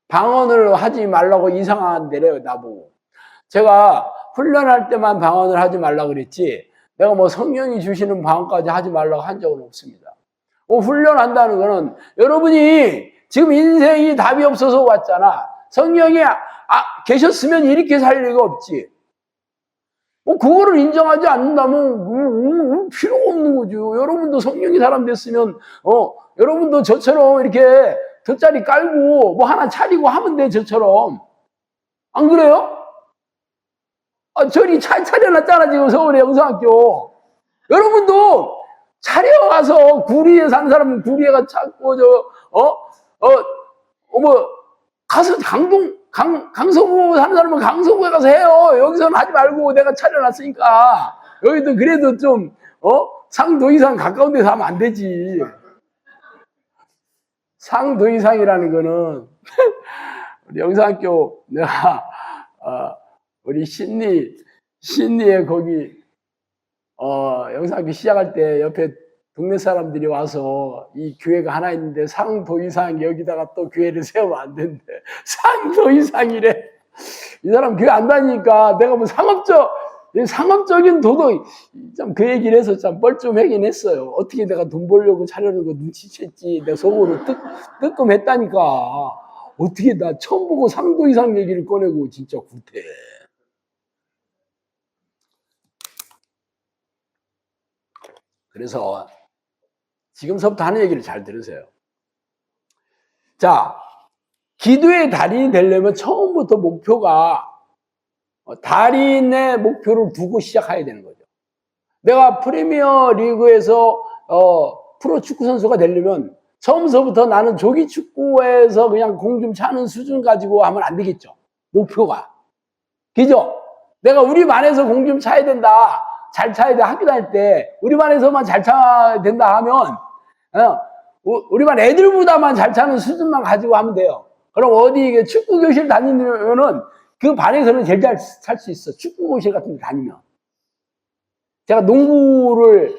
방언을 하지 말라고 이상한 데래요, 나보고. 제가 훈련할 때만 방언을 하지 말라 그랬지 내가 뭐 성령이 주시는 방언까지 하지 말라고 한 적은 없습니다. 훈련한다는 거는 여러분이 지금 인생이 답이 없어서 왔잖아. 성령이 계셨으면 이렇게 살 리가 없지. 그거를 인정하지 않는다면 필요가 없는 거죠. 여러분도 성령이 사람 됐으면 여러분도 저처럼 이렇게 돗자리 깔고 뭐 하나 차리고 하면 돼. 저처럼. 안 그래요? 저리 차려놨잖아 지금 서울의 영성학교. 여러분도 차려가서 구리에 산 사람은 구리에 가서 찾고 가서 강서구 사는 사람은 강서구에 가서 해요. 여기서는 하지 말고 내가 차려놨으니까. 여기도 그래도 좀, 상도 이상 가까운 데서 하면 안 되지. 상도 이상이라는 거는, 우리 영상학교, 내가, 우리 신리에 거기, 영상학교 시작할 때 옆에 동네 사람들이 와서 이 교회가 하나 있는데 상도 이상 여기다가 또 교회를 세우면 안 된대. 상도 이상이래. 이 사람 교회 안 다니니까 내가 뭐 상업적인 도덕, 참 그 얘기를 해서 참 뻘쭘하긴 했어요. 어떻게 내가 돈 벌려고 차려는 거 눈치챘지. 내가 속으로 뜨끔했다니까. 어떻게 나 처음 보고 상도 이상 얘기를 꺼내고 진짜 구태. 그래서 지금서부터 하는 얘기를 잘 들으세요. 자, 기도의 달인이 되려면 처음부터 목표가 달인의 목표를 두고 시작해야 되는 거죠. 내가 프리미어 리그에서 프로 축구 선수가 되려면 처음서부터 나는 조기 축구에서 그냥 공 좀 차는 수준 가지고 하면 안 되겠죠. 목표가. 그죠? 내가 우리 반에서 공 좀 차야 된다. 잘 차야 돼. 학교 다닐 때 우리 반에서만 잘 차야 된다 하면 우리 반 애들보다만 잘 차는 수준만 가지고 하면 돼요. 그럼 어디 축구 교실 다니면은 그 반에서는 제일 잘 찰 수 있어. 축구 교실 같은 데 다니면. 제가 농구를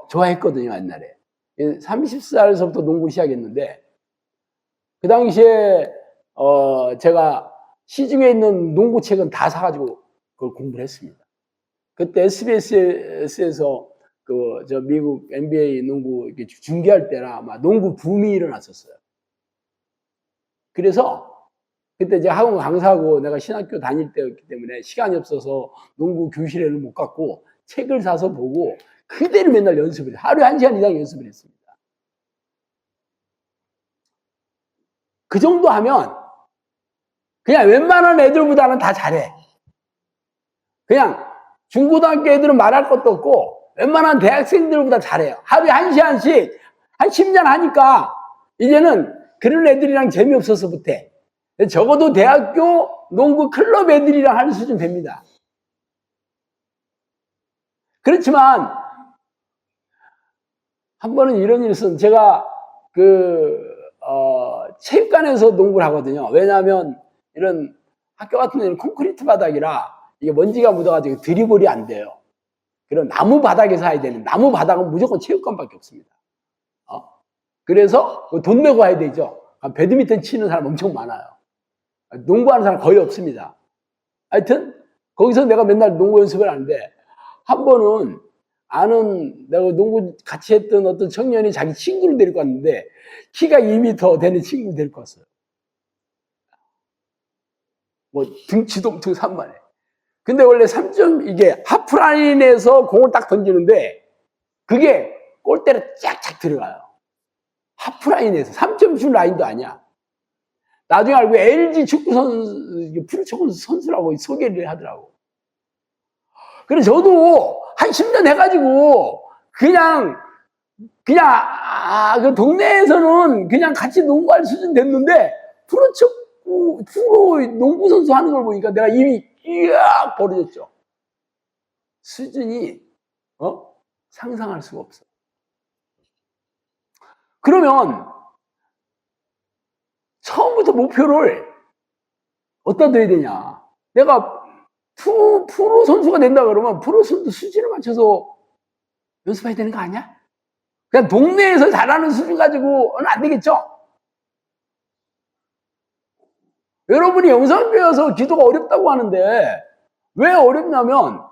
좋아했거든요, 옛날에. 30살서부터 농구 시작했는데, 그 당시에, 제가 시중에 있는 농구책은 다 사가지고 그걸 공부를 했습니다. 그때 SBS에서 미국 NBA 농구 이렇게 중계할 때라 아마 농구 붐이 일어났었어요. 그래서 그때 이제 학원 강사하고 내가 신학교 다닐 때였기 때문에 시간이 없어서 농구 교실에는 못 갔고 책을 사서 보고 그대로 맨날 연습을 해요. 하루에 1시간 이상 연습을 했습니다. 그 정도 하면 그냥 웬만한 애들보다는 다 잘해. 그냥 중고등학교 애들은 말할 것도 없고 웬만한 대학생들보다 잘해요. 하루에 1시간씩 한 10년 하니까 이제는 그런 애들이랑 재미없어서 못해. 적어도 대학교 농구 클럽 애들이랑 할 수준 됩니다. 그렇지만 한 번은 이런 일이 있었는데 제가 체육관에서 농구를 하거든요. 왜냐하면 이런 학교 같은 데는 콘크리트 바닥이라 이게 먼지가 묻어가지고 드리블이 안 돼요. 그런 나무 바닥에서 해야 되는, 나무 바닥은 무조건 체육관밖에 없습니다. 그래서 돈 내고 해야 되죠. 배드민턴 치는 사람 엄청 많아요. 농구하는 사람 거의 없습니다. 하여튼 거기서 내가 맨날 농구 연습을 하는데 한 번은 내가 농구 같이 했던 어떤 청년이 자기 친구를 데리고 왔는데 키가 2m 되는 친구를 데리고 왔어요. 뭐 등치도 엄청 산만해. 근데 원래 3점 이게 하프라인에서 공을 딱 던지는데 그게 골대로 쫙쫙 들어가요. 하프라인에서 3점슛 라인도 아니야. 나중에 알고 LG 축구 프로축구 선수라고 소개를 하더라고. 그래서 저도 한 10년 해가지고 그냥 그 동네에서는 그냥 같이 농구할 수준 됐는데 프로 농구 선수 하는 걸 보니까 내가 이미 쫙 벌어졌죠. 수준이 상상할 수가 없어. 그러면 처음부터 목표를 어디다 둬야 되냐? 내가 프로 선수가 된다 그러면 프로 선수 수준을 맞춰서 연습해야 되는 거 아니야? 그냥 동네에서 잘하는 수준 가지고는 안 되겠죠? 여러분이 영상 배워서 기도가 어렵다고 하는데 왜 어렵냐면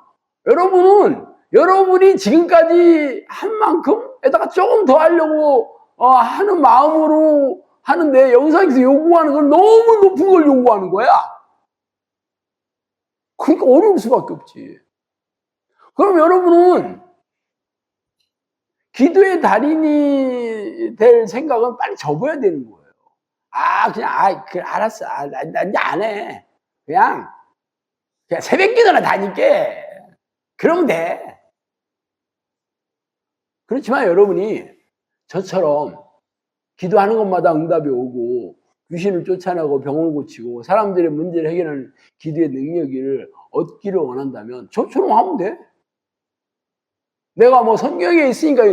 여러분이 지금까지 한 만큼에다가 조금 더 하려고 하는 마음으로 하는데 영상에서 요구하는 건 너무 높은 걸 요구하는 거야. 그러니까 어려울 수밖에 없지. 그럼 여러분은 기도의 달인이 될 생각은 빨리 접어야 되는 거예요. 그래, 알았어. 나 이제 안 해. 그냥 새벽 기도나 다닐게. 그러면 돼. 그렇지만 여러분이 저처럼 기도하는 것마다 응답이 오고 귀신을 쫓아내고 병을 고치고 사람들의 문제를 해결하는 기도의 능력을 얻기를 원한다면 저처럼 하면 돼. 내가 뭐 성경에 있으니까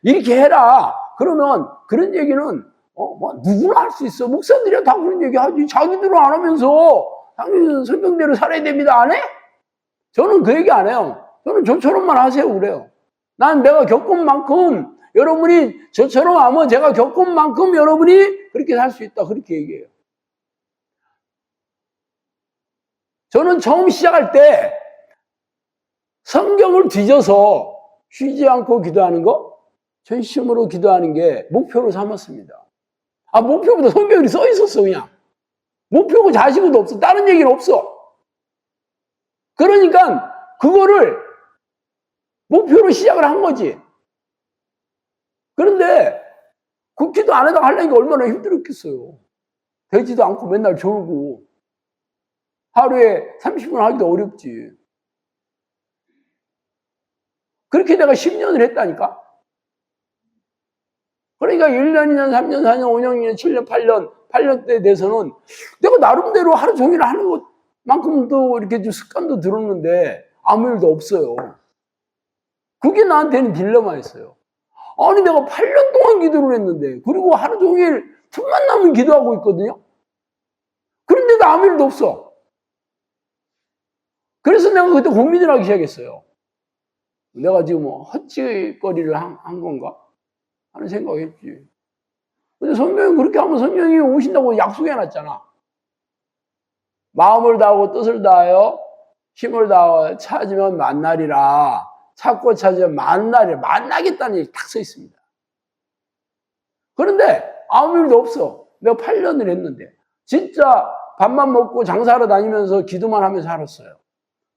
이렇게 해라. 그러면 그런 얘기는 누구나 할 수 있어. 목사들이 다 그런 얘기 하지. 자기들은 안 하면서 당연히 성경대로 살아야 됩니다. 안 해? 저는 그 얘기 안 해요. 저는 저처럼만 하세요. 그래요. 난 내가 겪은 만큼 여러분이 저처럼 하면 제가 겪은 만큼 여러분이 그렇게 살 수 있다. 그렇게 얘기해요. 저는 처음 시작할 때 성경을 뒤져서 쉬지 않고 기도하는 거, 전심으로 기도하는 게 목표로 삼았습니다. 목표보다 성경이 써 있었어, 그냥. 목표고 자식도 없어. 다른 얘기는 없어. 그러니까 그거를 목표로 시작을 한 거지. 그런데 그 기도 안 하다가 하려니까 얼마나 힘들었겠어요. 되지도 않고 맨날 졸고 하루에 30분 하기도 어렵지. 그렇게 내가 10년을 했다니까. 그러니까 1년, 2년, 3년, 4년, 5년, 6년, 7년, 8년 때 돼서는 내가 나름대로 하루 종일 하는 것만큼도 이렇게 좀 습관도 들었는데 아무 일도 없어요. 그게 나한테는 딜레마였어요. 아니 내가 8년 동안 기도를 했는데 그리고 하루 종일 틈만 나면 기도하고 있거든요. 그런데도 아무 일도 없어. 그래서 내가 그때 고민을 하기 시작했어요. 내가 지금 헛짓거리를 한 건가? 하는 생각했지. 근데 성령이 그렇게 하면 성령이 오신다고 약속해놨잖아. 마음을 다하고 뜻을 다하여 힘을 다하여 찾으면 만나리라. 찾고 찾으면 만나리라. 만나겠다는 얘기 딱 써 있습니다. 그런데 아무 일도 없어. 내가 8년을 했는데 진짜 밥만 먹고 장사하러 다니면서 기도만 하면서 살았어요.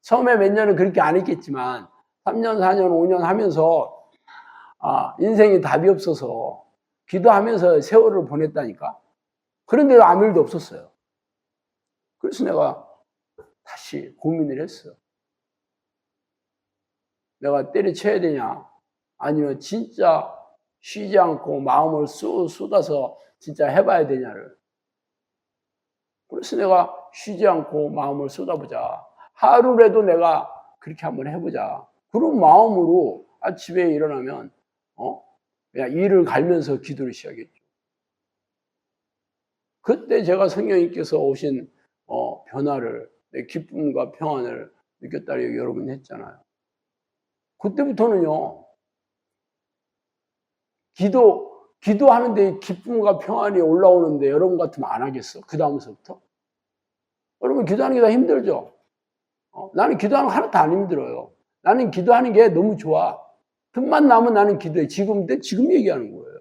처음에 몇 년은 그렇게 안 했겠지만 3년, 4년, 5년 하면서 인생에 답이 없어서 기도하면서 세월을 보냈다니까. 그런데도 아무 일도 없었어요. 그래서 내가 다시 고민을 했어. 내가 때려쳐야 되냐? 아니면 진짜 쉬지 않고 마음을 쏟아서 진짜 해봐야 되냐를. 그래서 내가 쉬지 않고 마음을 쏟아보자. 하루라도 내가 그렇게 한번 해보자. 그런 마음으로 아침에 일어나면 그냥 이를 갈면서 기도를 시작했죠. 그때 제가 성령님께서 오신 변화를, 내 기쁨과 평안을 느꼈다고 여러분 했잖아요. 그때부터는요, 기도하는데 기쁨과 평안이 올라오는데 여러분 같으면 안 하겠어? 그 다음서부터? 여러분 기도하는 게 다 힘들죠? 나는 기도하는 거 하나도 안 힘들어요. 나는 기도하는 게 너무 좋아. 틈만 나면 나는 기도해. 지금 얘기하는 거예요.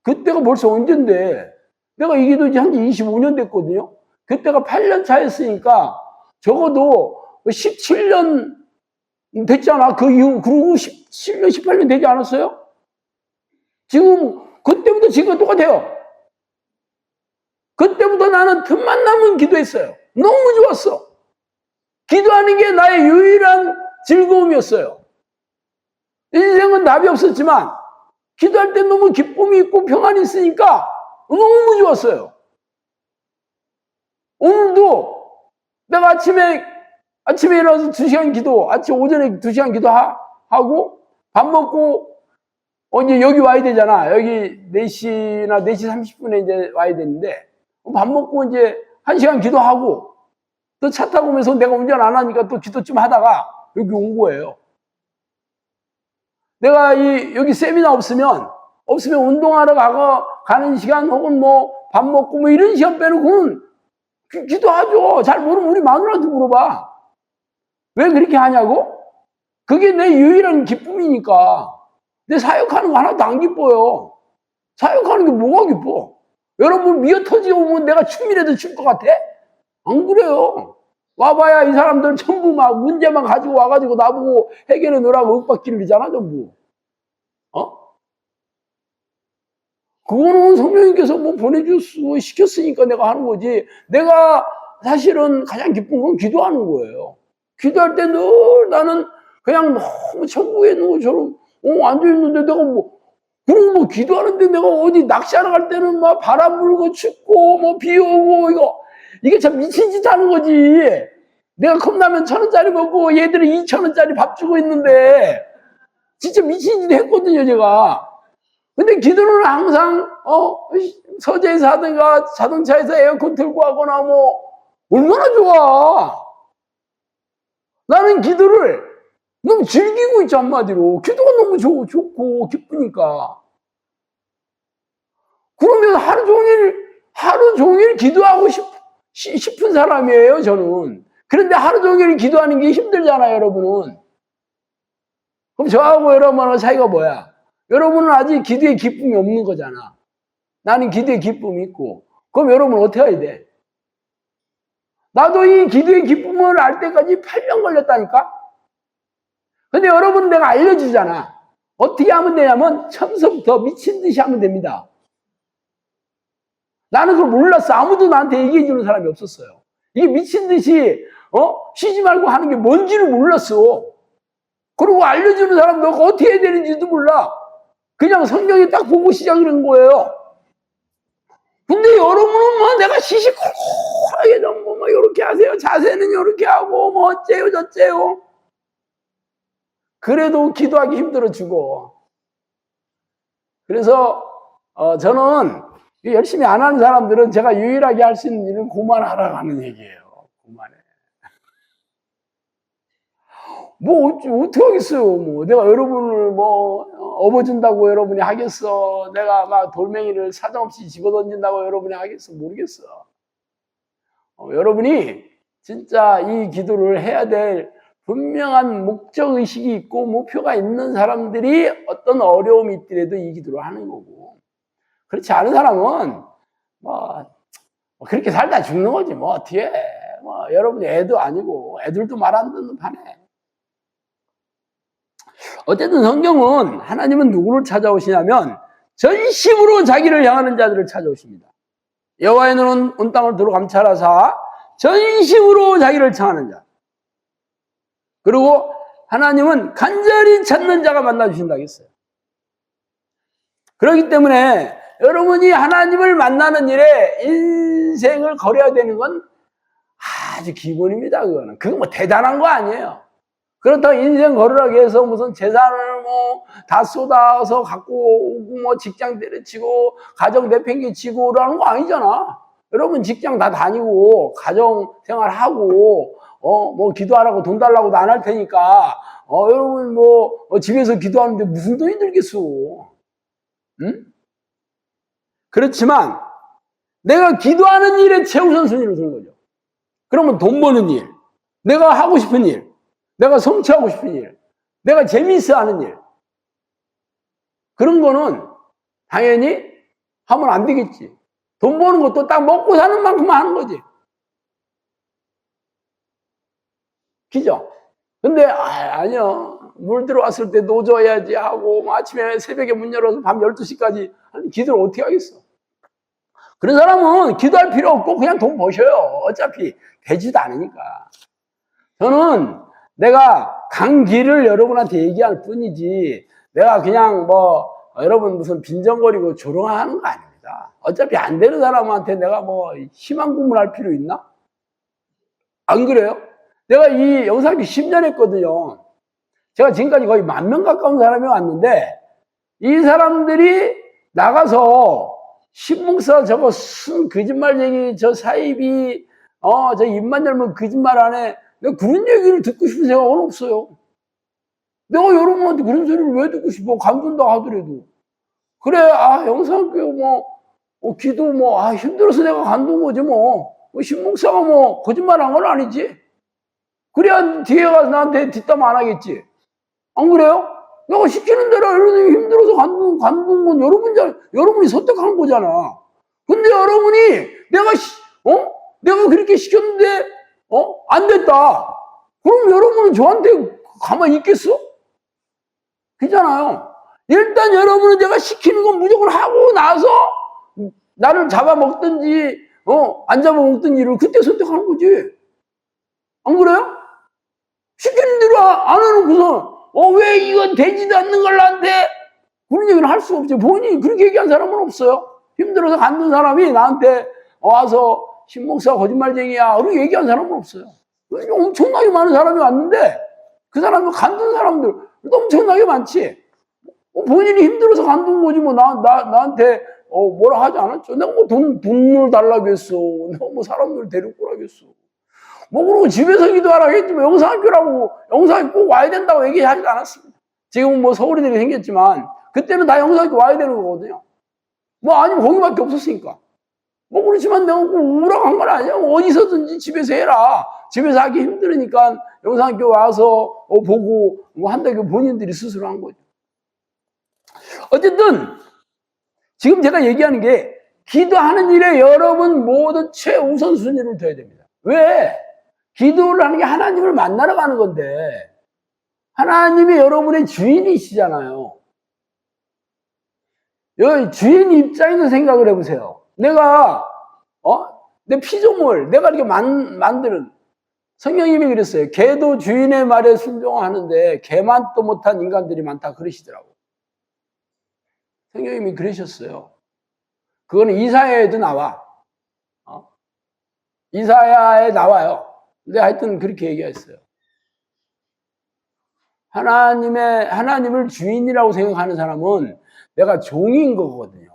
그때가 벌써 언젠데, 내가 이 기도 한 지 25년 됐거든요. 그때가 8년 차였으니까 적어도 17년 됐잖아. 그 이후, 그리고 17년, 18년 되지 않았어요? 지금, 그때부터 지금 똑같아요. 그때부터 나는 틈만 나면 기도했어요. 너무 좋았어. 기도하는 게 나의 유일한 즐거움이었어요. 인생은 답이 없었지만, 기도할 때 너무 기쁨이 있고 평안이 있으니까 너무 좋았어요. 오늘도 내가 아침에 일어나서 2시간 기도, 오전에 2시간 기도하고, 밥 먹고, 이제 여기 와야 되잖아. 여기 4시나 4시 30분에 이제 와야 되는데, 밥 먹고 이제 1시간 기도하고, 또 차 타고 오면서 내가 운전 안 하니까 또 기도 좀 하다가 여기 온 거예요. 내가 여기 세미나 없으면 운동하러 가는 시간 혹은 밥 먹고 이런 시간 빼놓고는 기도하죠. 잘 모르면 우리 마누라한테 물어봐. 왜 그렇게 하냐고? 그게 내 유일한 기쁨이니까. 내 사역하는 거 하나도 안 기뻐요. 사역하는 게 뭐가 기뻐? 여러분 미어 터지고 오면 내가 춤이라도 출 것 같아? 안 그래요. 와봐야 이 사람들 전부 막 문제만 가지고 와가지고 나보고 해결해 놓으라고 윽박질리잖아 전부. 그거는 성령님께서 보내주시고 시켰으니까 내가 하는 거지. 내가 사실은 가장 기쁜 건 기도하는 거예요. 기도할 때 늘 나는 그냥 너무 천국에 있는 것처럼 앉아있는데 내가 그리고 기도하는데 내가 어디 낚시하러 갈 때는 막 바람 불고 춥고 비 오고 이게 참 미친 짓 하는 거지. 내가 컵라면 1,000원짜리 먹고 얘들은 2,000원짜리 밥 주고 있는데 진짜 미친 짓 했거든요 제가. 근데 기도는 항상 서재에서 하든가 자동차에서 에어컨 틀고 하거나 얼마나 좋아. 나는 기도를 너무 즐기고 있지 한마디로. 기도가 너무 좋고 기쁘니까. 그러면 하루 종일 기도하고 싶은 사람이에요 저는. 그런데 하루 종일 기도하는 게 힘들잖아요 여러분은. 그럼 저하고 여러분하고 차이가 뭐야? 여러분은 아직 기도에 기쁨이 없는 거잖아. 나는 기도에 기쁨이 있고. 그럼 여러분은 어떻게 해야 돼? 나도 이 기도의 기쁨을 알 때까지 8년 걸렸다니까? 근데 여러분은 내가 알려주잖아. 어떻게 하면 되냐면 처음부터 미친 듯이 하면 됩니다. 나는 그걸 몰랐어. 아무도 나한테 얘기해 주는 사람이 없었어요. 이게 미친 듯이 쉬지 말고 하는 게 뭔지를 몰랐어. 그리고 알려주는 사람도 어떻게 해야 되는지도 몰라. 그냥 성경에 딱 보고 시작을 한 거예요. 근데 여러분은 내가 시시콜콜하게 전부 이렇게 하세요. 자세는 이렇게 하고 어째요 저째요. 그래도 기도하기 힘들어 죽어. 그래서 저는 열심히 안 하는 사람들은 제가 유일하게 할 수 있는 일은 그만하라고 하는 얘기예요. 그만해. 뭐 어떻게 하겠어요. 뭐 내가 여러분을 뭐 업어준다고 여러분이 하겠어. 내가 막 돌멩이를 사정없이 집어던진다고 여러분이 하겠어. 모르겠어. 여러분이 진짜 이 기도를 해야 될 분명한 목적의식이 있고 목표가 있는 사람들이 어떤 어려움이 있더라도 이 기도를 하는 거고, 그렇지 않은 사람은 뭐 그렇게 살다 죽는 거지. 뭐 어떻게 해. 뭐 여러분이 애도 아니고 애들도 말 안 듣는 판에. 어쨌든 성경은 하나님은 누구를 찾아오시냐면 전심으로 자기를 향하는 자들을 찾아오십니다. 여호와의 눈은 온 땅을 두루 감찰하사 전심으로 자기를 청하는 자. 그리고 하나님은 간절히 찾는 자가 만나주신다고 했어요. 그렇기 때문에 여러분이 하나님을 만나는 일에 인생을 걸어야 되는 건 아주 기본입니다. 그건 뭐 대단한 거 아니에요. 그렇다고 인생 걸으라고 해서 무슨 재산을 뭐 다 쏟아서 갖고 오고 뭐 직장 때려치고 가정 내팽개치고 그러는 거 아니잖아. 여러분 직장 다 다니고 가정 생활하고 뭐 기도하라고 돈 달라고도 안 할 테니까 여러분 뭐 집에서 기도하는데 무슨 돈이 들겠어. 응? 그렇지만 내가 기도하는 일에 최우선 순위를 두는 거죠. 그러면 돈 버는 일, 내가 하고 싶은 일, 내가 성취하고 싶은 일, 내가 재미있어 하는 일, 그런 거는 당연히 하면 안 되겠지. 돈 버는 것도 딱 먹고 사는 만큼만 하는 거지. 그죠? 근데 아니요. 물 들어왔을 때 노져야지 하고 아침에 새벽에 문 열어서 밤 12시까지 기도를 어떻게 하겠어? 그런 사람은 기도할 필요 없고 그냥 돈 버셔요. 어차피 되지도 않으니까. 저는 내가 간 길을 여러분한테 얘기할 뿐이지 내가 그냥 뭐 여러분 무슨 빈정거리고 조롱하는 거 아닙니다. 어차피 안 되는 사람한테 내가 뭐 희망 고문할 필요 있나? 안 그래요? 내가 이 영상기 10년 했거든요. 제가 지금까지 거의 10,000명 가까운 사람이 왔는데 이 사람들이 나가서 신봉사 저거 순 거짓말쟁이 저 사입이 저 입만 열면 거짓말 안 해. 내가 그런 얘기를 듣고 싶은 생각은 없어요. 내가 여러분한테 그런 소리를 왜 듣고 싶어? 간둔다 하더라도. 그래, 영상교육 기도 힘들어서 내가 간둔 거지 신봉사가 거짓말 한 건 아니지. 그래야 뒤에 가서 나한테 뒷담 안 하겠지. 안 그래요? 내가 시키는 대로 여러분이 힘들어서 간둔 건 여러분이 선택한 거잖아. 근데 여러분이 내가 그렇게 시켰는데, 안 됐다. 그럼 여러분은 저한테 가만히 있겠어? 그잖아요. 일단 여러분은 내가 시키는 건 무조건 하고 나서 나를 잡아먹든지, 안 잡아먹든지를 그때 선택하는 거지. 안 그래요? 시키는 대로 안 해놓고서, 왜 이건 되지도 않는 걸 나한테? 그런 얘기는 할 수 없죠. 본인이 그렇게 얘기한 사람은 없어요. 힘들어서 간둔 사람이 나한테 와서 신목사 거짓말쟁이야. 그렇게 얘기한 사람은 없어요. 엄청나게 많은 사람이 왔는데 그 사람은 간둔 사람들 엄청나게 많지. 본인이 힘들어서 간둔 거지 나한테 뭐라 하지 않았죠. 내가 돈을 달라고 했어. 내가 사람들 데리고 오라고 했어. 그러고 집에서 기도하라고 했지만 영상학교라고 영상에 꼭 와야 된다고 얘기하지도 않았습니다. 지금은 서울이들이 생겼지만 그때는 다 영상학교 와야 되는 거거든요. 아니면 거기밖에 없었으니까. 그렇지만 내가 꼭 오라고 한 건 아니야. 어디서든지 집에서 해라. 집에서 하기 힘들으니까 영상학교 와서 보고 한다고 본인들이 스스로 한 거죠. 어쨌든 지금 제가 얘기하는 게 기도하는 일에 여러분 모든 최우선 순위를 둬야 됩니다. 왜? 기도를 하는 게 하나님을 만나러 가는 건데 하나님이 여러분의 주인이시잖아요. 여기 주인 입장에서 생각을 해보세요. 내가 내 피조물 내가 이렇게 만드는 성경님이 그랬어요. 개도 주인의 말에 순종하는데 개만도 못한 인간들이 많다 그러시더라고요. 성경님이 그러셨어요. 그거는 이사야에도 나와. 이사야에 나와요. 근데 하여튼 그렇게 얘기했어요. 하나님을 주인이라고 생각하는 사람은 내가 종인 거거든요.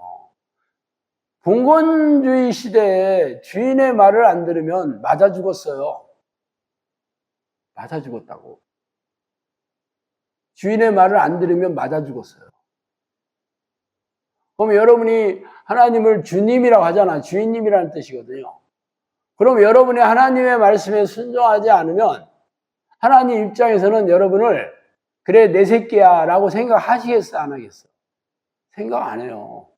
봉건주의 시대에 주인의 말을 안 들으면 맞아 죽었어요. 맞아 죽었다고. 주인의 말을 안 들으면 맞아 죽었어요. 그럼 여러분이 하나님을 주님이라고 하잖아. 주인님이라는 뜻이거든요. 그럼 여러분이 하나님의 말씀에 순종하지 않으면 하나님 입장에서는 여러분을 그래 내 새끼야 라고 생각하시겠어 안 하겠어? 생각 안 해요.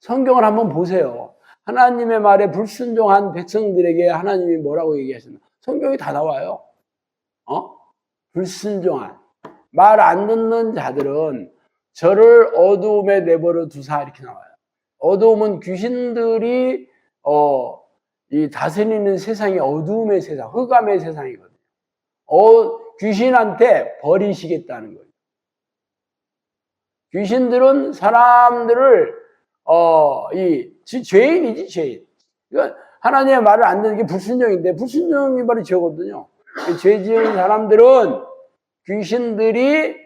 성경을 한번 보세요. 하나님의 말에 불순종한 백성들에게 하나님이 뭐라고 얘기하셨나? 성경이 다 나와요. 불순종한 말 안 듣는 자들은 저를 어두움에 내버려 두사 이렇게 나와요. 어두움은 귀신들이 이 다스리는 세상이 어두움의 세상, 흑암의 세상이거든요. 귀신한테 버리시겠다는 거예요. 귀신들은 사람들을 죄인이지 죄인. 그러니까 하나님의 말을 안 듣는 게 불순종인데 불순종이 바로 죄거든요. 죄 지은 사람들은 귀신들이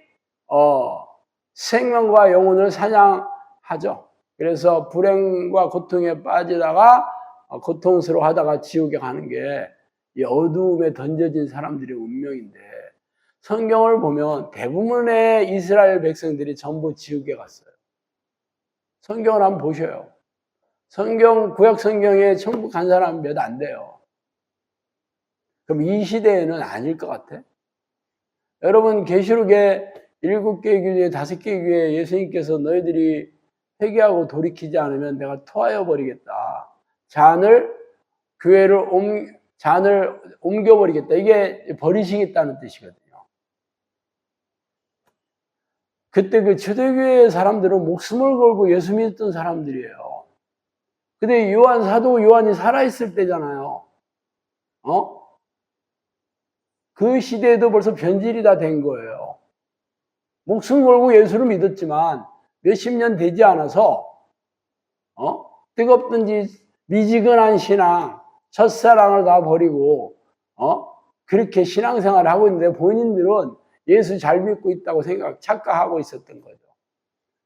생명과 영혼을 사냥하죠. 그래서 불행과 고통에 빠지다가 고통스러워하다가 지옥에 가는 게 이 어두움에 던져진 사람들의 운명인데 성경을 보면 대부분의 이스라엘 백성들이 전부 지옥에 갔어요. 성경을 한번 보셔요. 구약 성경에 천국 간 사람 몇 안 돼요. 그럼 이 시대에는 아닐 것 같아? 여러분 계시록에 7개 교회, 5개 교회 예수님께서 너희들이 회개하고 돌이키지 않으면 내가 토하여 버리겠다. 잔을 옮겨버리겠다. 이게 버리시겠다는 뜻이거든요. 그때 그 초대교회 사람들은 목숨을 걸고 예수 믿었던 사람들이에요. 근데 사도 요한이 살아있을 때잖아요. 그 시대에도 벌써 변질이 다 된 거예요. 목숨 걸고 예수를 믿었지만 몇십 년 되지 않아서 뜨겁든지 미지근한 신앙, 첫사랑을 다 버리고 그렇게 신앙생활을 하고 있는데 본인들은 예수 잘 믿고 있다고 착각하고 있었던 거죠.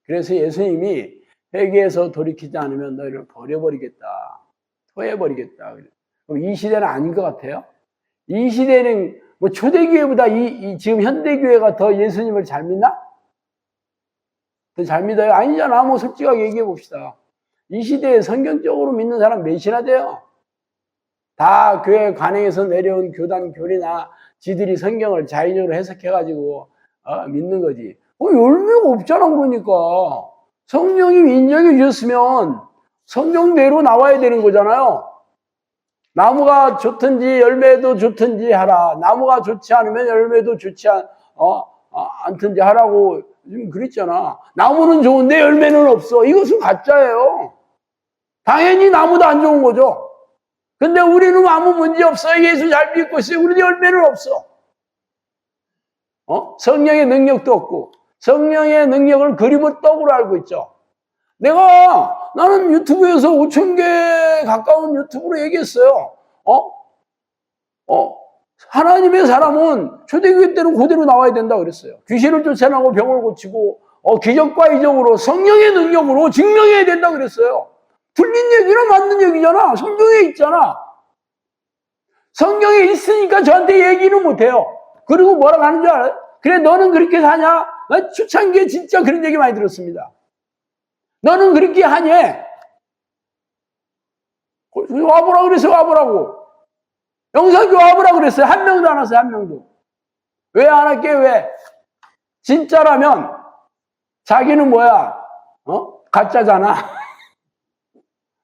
그래서 예수님이 회개해서 돌이키지 않으면 너희를 버려버리겠다. 토해버리겠다. 그럼 이 시대는 아닌 것 같아요? 이 시대는 뭐 초대교회보다 지금 현대교회가 더 예수님을 잘 믿나? 더 잘 믿어요? 아니잖아. 뭐 솔직하게 얘기해 봅시다. 이 시대에 성경적으로 믿는 사람 몇이나 돼요? 다 교회 관행에서 내려온 교단 교리나 지들이 성경을 자의적으로 해석해가지고 믿는 거지. 열매가 없잖아. 그러니까 성령이 인정해 주셨으면 성경대로 나와야 되는 거잖아요. 나무가 좋든지 열매도 좋든지 하라. 나무가 좋지 않으면 열매도 좋지 않든지 하라고 그랬잖아. 나무는 좋은데 열매는 없어. 이것은 가짜예요. 당연히 나무도 안 좋은 거죠. 근데 우리는 아무 문제 없어요. 예수 잘 믿고 있어요. 우리는 열매는 없어. 성령의 능력도 없고 성령의 능력을 그림을 떡으로 알고 있죠. 나는 유튜브에서 5,000개 가까운 유튜브로 얘기했어요. 하나님의 사람은 초대교회 때는 그대로 나와야 된다 그랬어요. 귀신을 쫓아내고 병을 고치고 기적과 이적으로 성령의 능력으로 증명해야 된다 그랬어요. 틀린 얘기는 맞는 얘기잖아. 성경에 있잖아. 성경에 있으니까 저한테 얘기는 못해요. 그리고 뭐라고 하는 줄 알아요? 그래 너는 그렇게 사냐? 초창기에 진짜 그런 얘기 많이 들었습니다. 너는 그렇게 하니? 와보라고 그랬어요. 와보라고. 영상교 와보라고 그랬어요. 한 명도 안 왔어요. 한 명도. 왜 안 할게? 왜? 진짜라면 자기는 뭐야? 가짜잖아.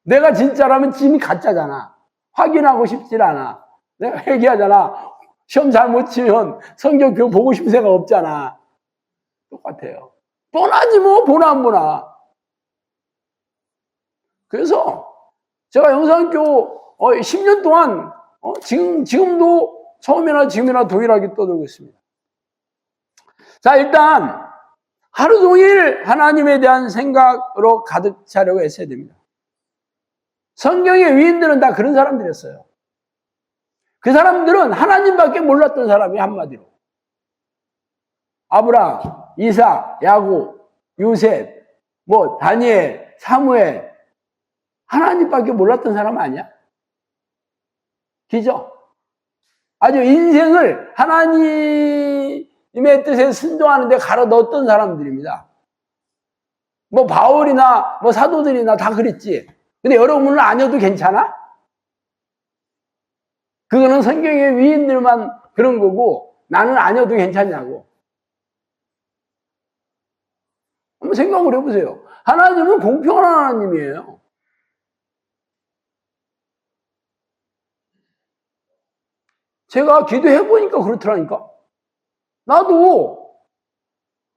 내가 진짜라면 짐이 가짜잖아. 확인하고 싶질 않아. 내가 얘기하잖아. 시험 잘 못 치면 성경교 보고 싶은 생각 없잖아. 똑같아요. 뻔하지 뭐. 보나 안 보나. 그래서 제가 영상교 10년 동안 지금도 처음이나 지금이나 동일하게 떠들고 있습니다. 자, 일단 하루 종일 하나님에 대한 생각으로 가득 차려고 했어야 됩니다. 성경의 위인들은 다 그런 사람들이었어요. 그 사람들은 하나님밖에 몰랐던 사람이 한마디로. 아브라함, 이삭, 야곱, 요셉, 다니엘, 사무엘. 하나님밖에 몰랐던 사람 아니야? 그죠? 아주 인생을 하나님의 하나님의 뜻에 순종하는데 갈아 넣었던 사람들입니다. 뭐 바울이나 뭐 사도들이나 다 그랬지. 근데 여러분은 아니어도 괜찮아? 그거는 성경의 위인들만 그런 거고 나는 아니어도 괜찮냐고. 한번 생각을 해보세요. 하나님은 공평한 하나님이에요. 제가 기도해보니까 그렇더라니까. 나도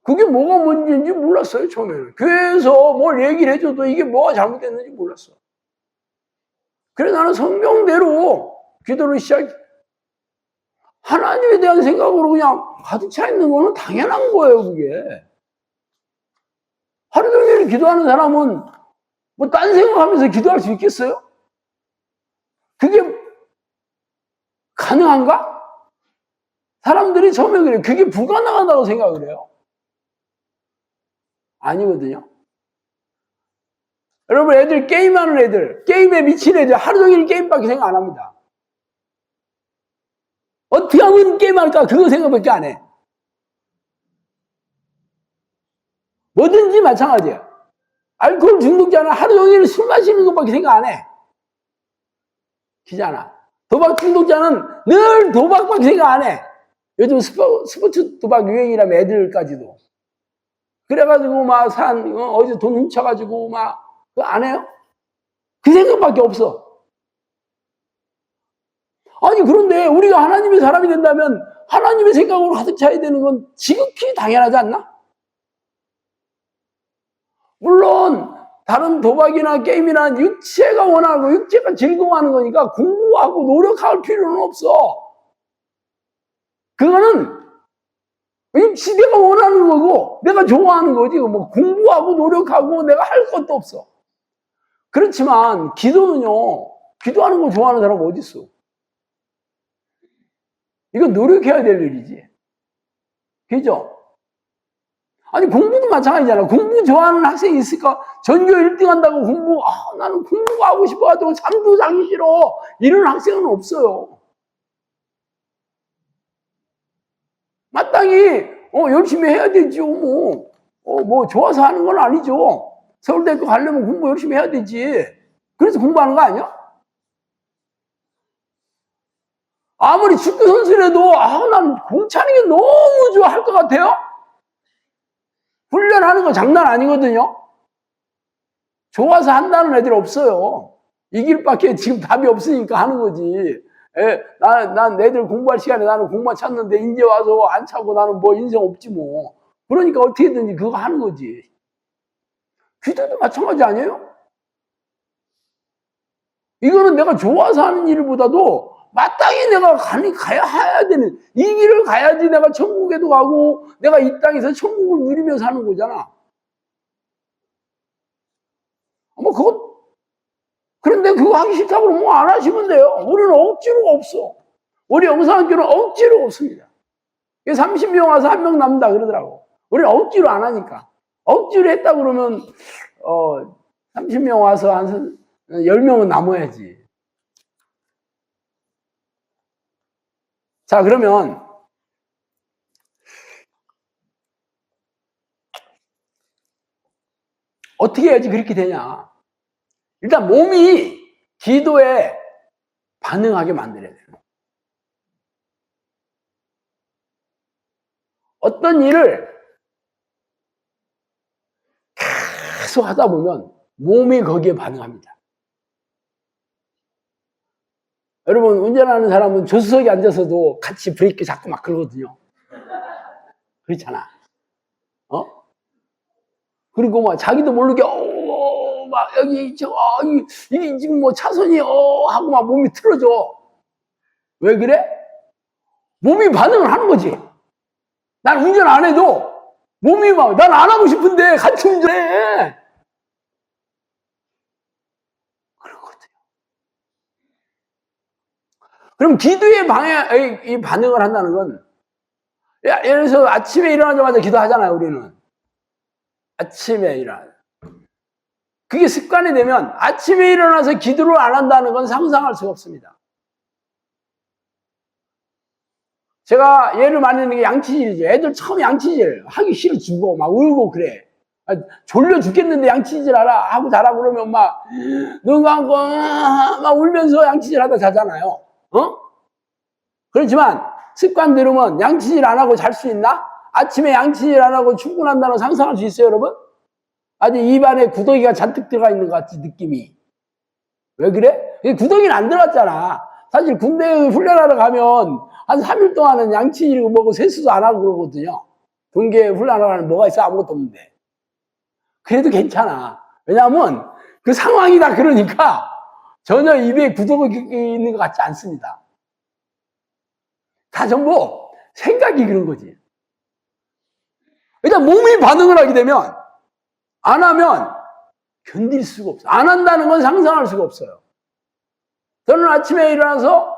그게 뭐가 문제인지 몰랐어요, 처음에는. 교회에서 뭘 얘기를 해줘도 이게 뭐가 잘못됐는지 몰랐어. 그래서 나는 성경대로 기도를 하나님에 대한 생각으로 그냥 가득 차 있는 거는 당연한 거예요, 그게. 하루 종일 기도하는 사람은 뭐 딴 생각하면서 기도할 수 있겠어요? 그게 가능한가? 사람들이 처음에 그래요. 그게 불가능하다고 생각을 해요. 아니거든요. 여러분, 애들 게임하는 애들, 게임에 미친 애들 하루 종일 게임밖에 생각 안 합니다. 어떻게 하면 게임할까? 그거 생각밖에 안 해. 뭐든지 마찬가지야. 알코올 중독자는 하루 종일 술 마시는 것밖에 생각 안 해. 기잖아. 도박 중독자는 늘 도박밖에 생각 안 해. 요즘 스포츠 도박 유행이라면 애들까지도. 그래가지고 막 어디서 돈 훔쳐가지고 막 그거 안 해요? 그 생각밖에 없어. 아니 그런데 우리가 하나님의 사람이 된다면 하나님의 생각으로 가득 차야 되는 건 지극히 당연하지 않나? 물론 다른 도박이나 게임이나 육체가 원하고 육체가 즐거워하는 거니까 공부하고 노력할 필요는 없어. 그거는 내가 원하는 거고 내가 좋아하는 거지. 뭐 공부하고 노력하고 내가 할 것도 없어. 그렇지만 기도는요. 기도하는 거 좋아하는 사람 어디 있어? 이건 노력해야 될 일이지. 그죠? 아니 공부도 마찬가지잖아. 공부 좋아하는 학생이 있을까? 전교 1등 한다고 나는 공부가 하고 싶어가지고 잠도 자기 싫어. 이런 학생은 없어요. 마땅히 열심히 해야 되죠. 뭐 좋아서 하는 건 아니죠. 서울대학교 가려면 공부 열심히 해야 되지. 그래서 공부하는 거 아니야? 아무리 축구 선수라도 난 공 차는 게 너무 좋아할 것 같아요. 훈련하는 거 장난 아니거든요. 좋아서 한다는 애들 없어요. 이길 밖에 지금 답이 없으니까 하는 거지. 난 애들 공부할 시간에 나는 공만 찾는데 이제 와서 안 차고 나는 뭐 인생 없지 뭐. 그러니까 어떻게든지 그거 하는 거지. 기도도 마찬가지 아니에요? 이거는 내가 좋아서 하는 일보다도 마땅히 내가 가야 되는 이 길을 가야지 내가 천국에도 가고 내가 이 땅에서 천국을 누리며 사는 거잖아. 그런데 그거 하기 싫다고 그러면 안 하시면 돼요. 우리는 억지로가 없어. 우리 영상학교는 억지로 없습니다. 30명 와서 1명 남는다 그러더라고. 우리는 억지로 안 하니까. 억지로 했다 그러면 30명 와서 한 10명은 남아야지. 자, 그러면 어떻게 해야지 그렇게 되냐? 일단 몸이 기도에 반응하게 만들어야 돼요. 어떤 일을 계속 하다 보면 몸이 거기에 반응합니다. 여러분 운전하는 사람은 조수석에 앉아서도 같이 브레이크 잡고 막 그러거든요. 그렇잖아. 그리고 막 자기도 모르게 막 여기 이게 지금 뭐 차선이 하고 막 몸이 틀어져. 왜 그래? 몸이 반응을 하는 거지. 난 운전 안 해도 몸이 막 난 안 하고 싶은데 같이 운전해. 그렇거든요. 그럼 기도의 이 반응을 한다는 건 예를 들어서 아침에 일어나자마자 기도하잖아요, 우리는. 아침에 일어나. 그게 습관이 되면 아침에 일어나서 기도를 안 한다는 건 상상할 수가 없습니다. 제가 예를 많이 드는 게 양치질이죠. 애들 처음 양치질 하기 싫어 죽고 막 울고 그래. 졸려 죽겠는데 양치질 하라 하고 자라 그러면 막 눈 감고 막 울면서 양치질 하다 자잖아요. 어? 그렇지만 습관 들으면 양치질 안 하고 잘 수 있나? 아침에 양치질 안 하고 출근한다는 상상할 수 있어요, 여러분? 아주 입안에 구더기가 잔뜩 들어가 있는 것 같지, 느낌이. 왜 그래? 구더기는 안 들어갔잖아. 사실 군대 훈련하러 가면 한 3일 동안은 양치질 뭐고 세수도 안 하고 그러거든요. 동계 훈련하러 가면 뭐가 있어? 아무것도 없는데. 그래도 괜찮아. 왜냐하면 그 상황이 다 그러니까 전혀 입에 구더기 있는 것 같지 않습니다. 다 전부 생각이 그런 거지. 일단 몸이 반응을 하게 되면 안 하면 견딜 수가 없어. 안 한다는 건 상상할 수가 없어요. 저는 아침에 일어나서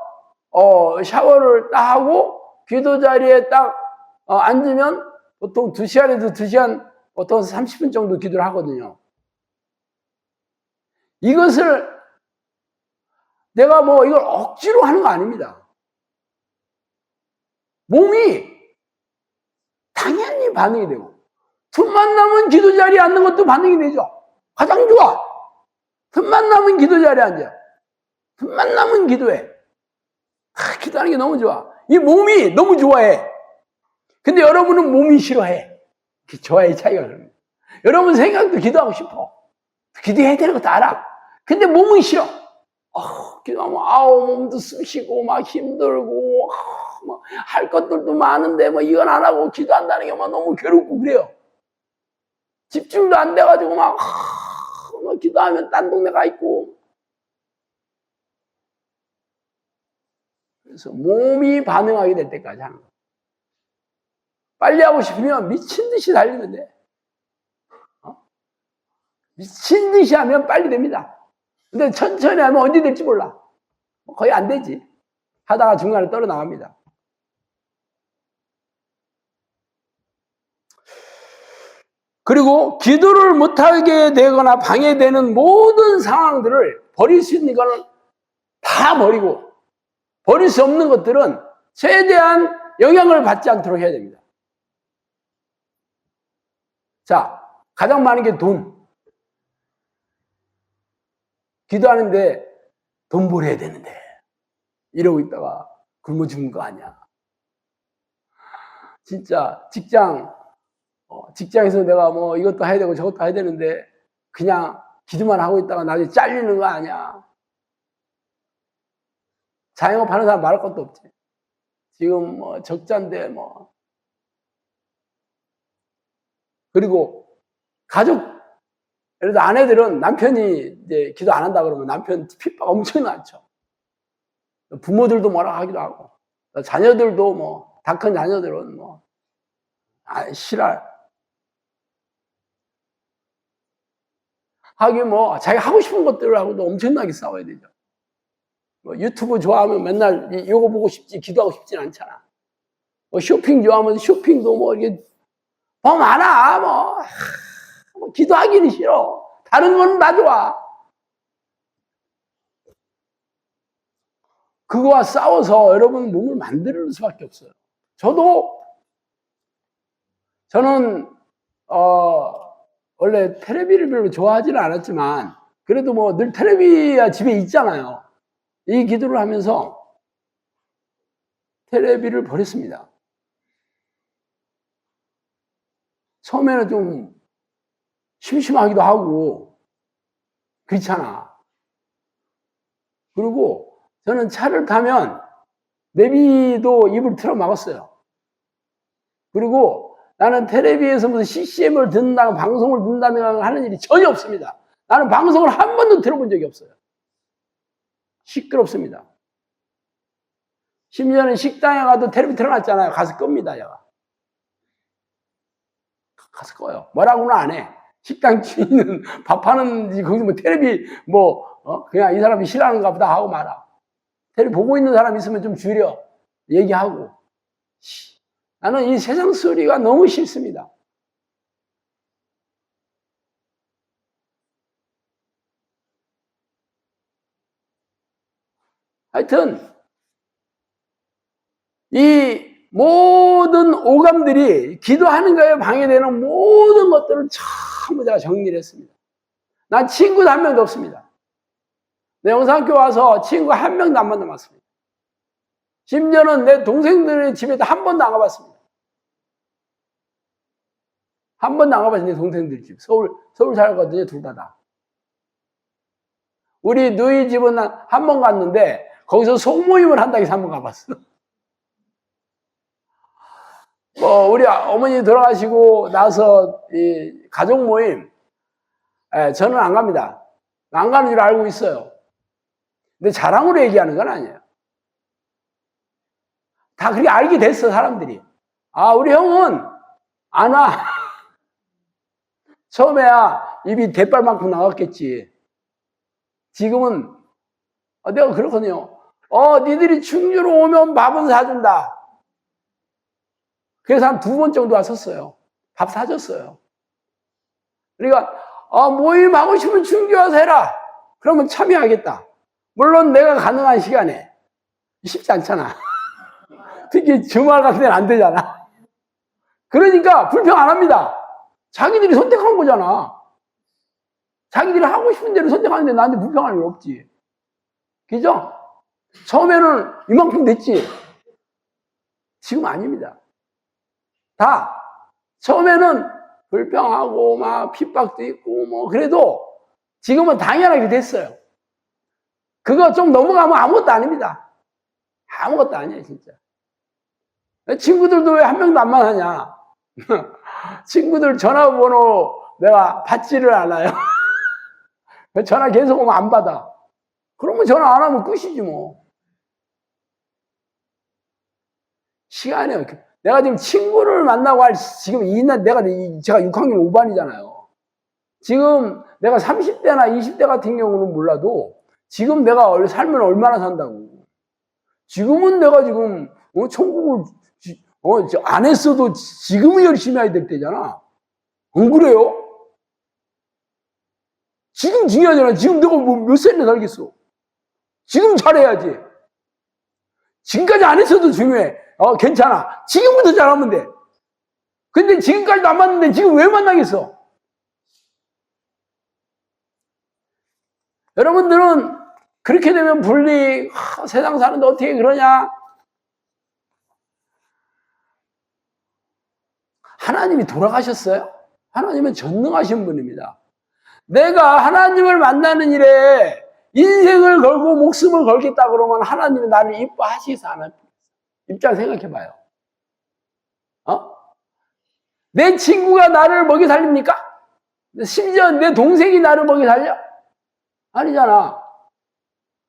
샤워를 딱 하고 기도 자리에 딱 앉으면 보통 2시간에서 2시간 보통 30분 정도 기도를 하거든요. 이것을 내가 뭐 이걸 억지로 하는 거 아닙니다. 몸이 당연히 반응이 되고 틈만 나면 기도 자리에 앉는 것도 반응이 되죠. 가장 좋아. 틈만 나면 기도 자리에 앉아. 틈만 나면 기도해. 기도하는 게 너무 좋아. 이 몸이 너무 좋아해. 근데 여러분은 몸이 싫어해. 좋아의 차이가 그럽니다. 여러분 생각도 기도하고 싶어. 기도해야 되는 것도 알아. 근데 몸은 싫어. 기도하면 몸도 쑤시고 막 힘들고 막 할 것들도 많은데 뭐 이건 안 하고 기도한다는 게 막 너무 괴롭고 그래요. 집중도 안 돼가지고 막 기도하면 딴 동네 가 있고. 그래서 몸이 반응하게 될 때까지 하는 거야. 빨리 하고 싶으면 미친 듯이 달리면 돼. 미친 듯이 하면 빨리 됩니다. 근데 천천히 하면 언제 될지 몰라. 거의 안 되지. 하다가 중간에 떨어 나갑니다. 그리고 기도를 못하게 되거나 방해되는 모든 상황들을 버릴 수 있는 거는 다 버리고 버릴 수 없는 것들은 최대한 영향을 받지 않도록 해야 됩니다. 자, 가장 많은 게 돈. 기도하는데 돈 벌어야 되는데 이러고 있다가 굶어 죽는 거 아니야. 진짜 직장에서 내가 뭐 이것도 해야 되고 저것도 해야 되는데 그냥 기도만 하고 있다가 나중에 잘리는 거 아니야. 자영업 하는 사람 말할 것도 없지. 지금 뭐 적자인데 뭐. 그리고 가족, 예를 들어 아내들은 남편이 이제 기도 안 한다 그러면 남편 핍박 엄청 많죠. 부모들도 뭐라 하기도 하고, 자녀들도 뭐, 다 큰 자녀들은 뭐, 싫어. 하긴 뭐, 자기 하고 싶은 것들하고도 엄청나게 싸워야 되죠. 뭐 유튜브 좋아하면 맨날 이거 보고 싶지, 기도하고 싶진 않잖아. 뭐 쇼핑 좋아하면 쇼핑도 뭐, 이게, 뭐 많아, 뭐 기도하기는 싫어. 다른 건 다 좋아. 그거와 싸워서 여러분 몸을 만들 수밖에 없어요. 저는 원래 텔레비를 별로 좋아하지는 않았지만 그래도 뭐 늘 텔레비가 집에 있잖아요. 이 기도를 하면서 텔레비를 버렸습니다. 처음에는 좀 심심하기도 하고 그렇잖아. 그리고 저는 차를 타면 내비도 입을 틀어 막았어요. 그리고 나는 텔레비에서 무슨 CCM을 듣는다는 방송을 듣는다는 하는 일이 전혀 없습니다. 나는 방송을 한 번도 들어본 적이 없어요. 시끄럽습니다. 심지어는 식당에 가도 텔레비 틀어놨잖아요. 가서 끕니다, 얘가. 가서 꺼요. 뭐라고는 안 해. 식당 주인은 밥하는지 거기서 뭐 텔레비 그냥 이 사람이 싫어하는가 보다 하고 말아. 텔레비 보고 있는 사람 있으면 좀 줄여. 얘기하고. 나는 이 세상 소리가 너무 싫습니다. 하여튼 이 모든 오감들이 기도하는 거에 방해되는 모든 것들을 전부 다 정리를 했습니다. 난 친구도 한 명도 없습니다. 내 영상학교 와서 친구 한 명도 안 만나봤습니다. 심지어는 내 동생들의 집에도 한 번도 안 가봤습니다. 한 번도 안 가봤어요. 내 동생들 집. 서울 살거든요. 둘 다. 우리 누이 집은 한 번 갔는데 거기서 소모임을 한다고 해서 한 번 가봤어. 우리 어머니 돌아가시고 나서 이 가족 모임, 저는 안 갑니다. 안 가는 줄 알고 있어요. 근데 자랑으로 얘기하는 건 아니에요. 다 그렇게 알게 됐어, 사람들이. 아, 우리 형은 안 와. 처음에야 입이 대빨만큼 나왔겠지. 지금은, 내가 그렇거든요. 니들이 충주로 오면 밥은 사준다. 그래서 한 2번 정도 왔었어요. 밥 사줬어요. 그러니까, 모임하고 싶으면 충주 와서 해라. 그러면 참여하겠다. 물론 내가 가능한 시간에. 쉽지 않잖아. 특히 주말 같은 데는 안 되잖아. 그러니까 불평 안 합니다. 자기들이 선택한 거잖아. 자기들이 하고 싶은 대로 선택하는데 나한테 불평할 일 없지. 그죠? 처음에는 이만큼 됐지. 지금 아닙니다. 다 처음에는 불평하고 막 핍박도 있고 뭐 그래도 지금은 당연하게 됐어요. 그거 좀 넘어가면 아무것도 아닙니다. 아무것도 아니에요, 진짜. 친구들도 왜 한 명도 안 만나냐? 친구들 전화번호 내가 받지를 않아요. 전화 계속 오면 안 받아. 그러면 전화 안 하면 끝이지 뭐. 시간이 없게. 내가 지금 친구를 만나고 지금 제가 6학년 5반이잖아요. 지금 내가 30대나 20대 같은 경우는 몰라도 지금 내가 살면 얼마나 산다고. 지금은 내가 지금 천국을 안 했어도 지금은 열심히 해야 될 때잖아. 안 그래요? 지금 중요하잖아. 지금 내가 몇 살이나 살겠어. 지금 잘해야지. 지금까지 안 했어도 중요해. 괜찮아. 지금부터 잘하면 돼. 근데 지금까지도 안 만났는데 지금 왜 만나겠어? 여러분들은 그렇게 되면 세상 사는데 어떻게 그러냐? 하나님이 돌아가셨어요? 하나님은 전능하신 분입니다. 내가 하나님을 만나는 일에 인생을 걸고 목숨을 걸겠다 그러면 하나님은 나를 이뻐하시겠어? 안 하시겠어? 입장 생각해봐요. 내 친구가 나를 먹여 살립니까? 심지어 내 동생이 나를 먹여 살려? 아니잖아.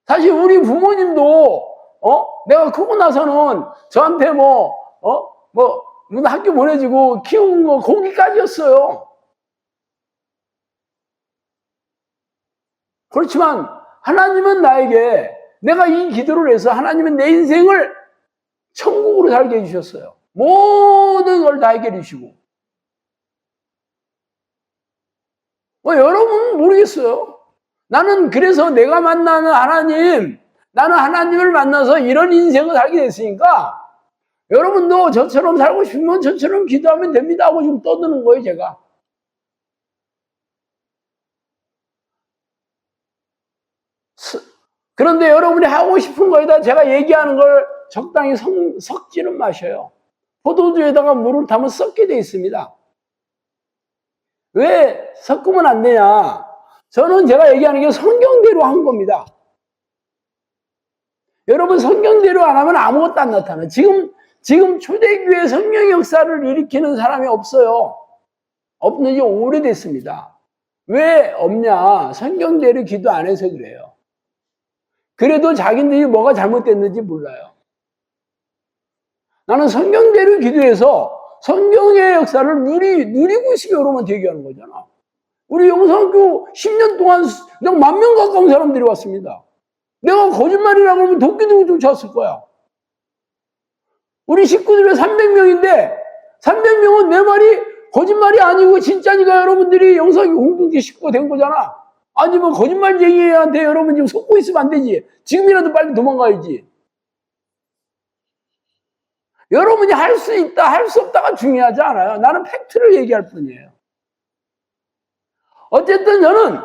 사실 우리 부모님도 내가 크고 나서는 저한테 무슨 학교 보내주고 키운 거 고기까지였어요. 그렇지만 하나님은 나에게 내가 이 기도를 해서 하나님은 내 인생을 천국으로 살게 해주셨어요. 모든 걸 다 해결해 주시고. 여러분 모르겠어요. 나는 그래서 내가 만나는 나는 하나님을 만나서 이런 인생을 살게 됐으니까 여러분도 저처럼 살고 싶으면 저처럼 기도하면 됩니다 하고 지금 떠드는 거예요, 제가. 그런데 여러분이 하고 싶은 거에다 제가 얘기하는 걸 적당히 섞지는 마셔요. 포도주에다가 물을 타면 썩게 돼 있습니다. 왜 섞으면 안 되냐? 저는 제가 얘기하는 게 성경대로 한 겁니다. 여러분 성경대로 안 하면 아무것도 안 나타나요. 지금 초대교회 성령 역사를 일으키는 사람이 없어요. 없는 지 오래됐습니다. 왜 없냐? 성경대로 기도 안 해서 그래요. 그래도 자기들이 뭐가 잘못됐는지 몰라요. 나는 성경대로 기도해서 성경의 역사를 누리고 있으면 여러분한테 얘기하는 거잖아. 우리 영상학교 10년 동안 10,000명 가까운 사람들이 왔습니다. 내가 거짓말이라고 하면 도끼들고 쫓아왔을 거야. 우리 식구들이 300명인데 300명은 내 말이 거짓말이 아니고 진짜니까 여러분들이 영상학교 공동체 식구가 된 거잖아. 아니면 거짓말쟁이한테 여러분 지금 속고 있으면 안 되지. 지금이라도 빨리 도망가야지. 여러분이 할 수 있다, 할 수 없다가 중요하지 않아요. 나는 팩트를 얘기할 뿐이에요. 어쨌든 저는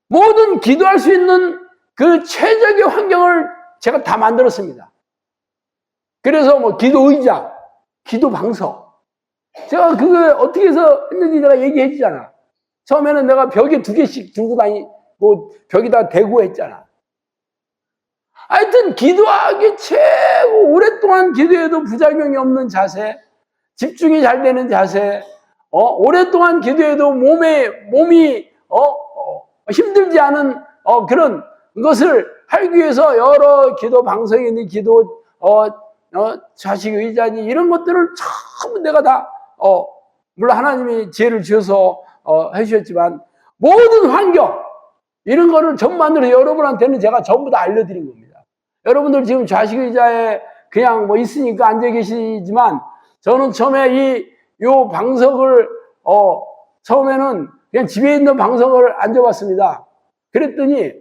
모든 기도할 수 있는 그 최적의 환경을 제가 다 만들었습니다. 그래서 뭐 기도 의자, 기도 방석. 제가 그거 어떻게 해서 했는지 내가 얘기해 주잖아. 처음에는 내가 벽에 2개씩 들고 다니고 벽에다 대고 했잖아. 하여튼 기도하기 최고 오랫동안 기도해도 부작용이 없는 자세, 집중이 잘 되는 자세, 오랫동안 기도해도 몸이 힘들지 않은 그런 것을 하기 위해서 여러 기도 방송이니 기도 자식 의자니 이런 것들을 전부 내가 다 물론 하나님이 지혜를 주셔서 해주셨지만 모든 환경 이런 거를 전반으로 여러분한테는 제가 전부 다 알려드린 겁니다. 여러분들 지금 좌식 의자에 그냥 뭐 있으니까 앉아 계시지만 저는 처음에 요 방석을 처음에는 그냥 집에 있는 방석을 앉아봤습니다. 그랬더니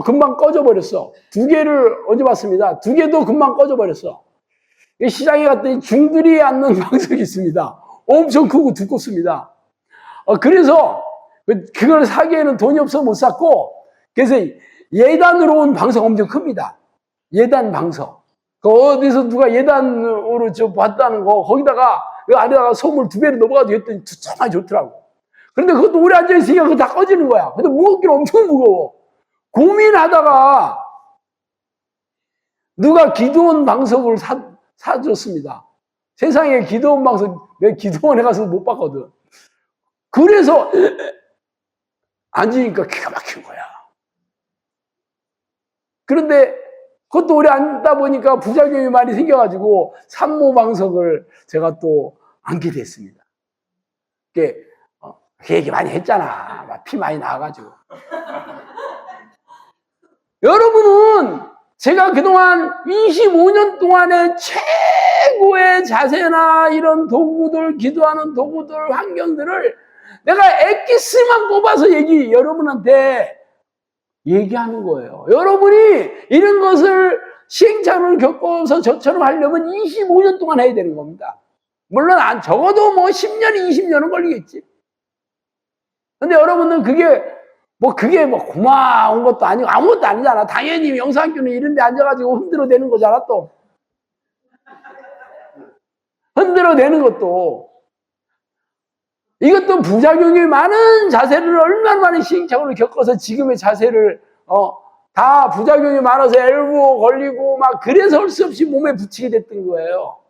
금방 꺼져버렸어. 2개를 얹어봤습니다. 2개도 금방 꺼져버렸어. 시장에 갔더니 중들이 앉는 방석이 있습니다. 엄청 크고 두껍습니다. 그래서 그걸 사기에는 돈이 없어 못 샀고, 그래서 예단으로 온 방석 엄청 큽니다. 예단 방석. 어디서 누가 예단으로 봤다는 거, 거기다가 그 안에다가 소물 2배로 넘어가지고 했더니 정말 좋더라고. 그런데 그것도 오래 앉아있으니까 그거 다 꺼지는 거야. 근데 무겁기는 엄청 무거워. 고민하다가 누가 기도원 방석을 사줬습니다. 세상에 기도원 방석, 내가 기도원에 가서 못 봤거든. 그래서 앉으니까 기가 막힌 거야. 그런데 그것도 오래 앉다 보니까 부작용이 많이 생겨가지고 산모 방석을 제가 또 앉게 됐습니다. 그 얘기 많이 했잖아. 막 피 많이 나와가지고. 여러분은 제가 그동안 25년 동안의 최고의 자세나 이런 도구들, 기도하는 도구들, 환경들을 내가 엑기스만 뽑아서 여러분한테 얘기하는 거예요. 여러분이 이런 것을 시행착오를 겪어서 저처럼 하려면 25년 동안 해야 되는 겁니다. 물론 적어도 뭐 10년, 20년은 걸리겠지. 근데 여러분은 그게 고마운 것도 아니고 아무것도 아니잖아. 당연히 명상교는 이런 데 앉아가지고 흔들어대는 거잖아, 또. 흔들어대는 것도. 이것도 부작용이 많은 자세를 얼마나 많이 시행착오를 겪어서 지금의 자세를, 다 부작용이 많아서 엘보 걸리고 막 그래서 할 수 없이 몸에 붙이게 됐던 거예요.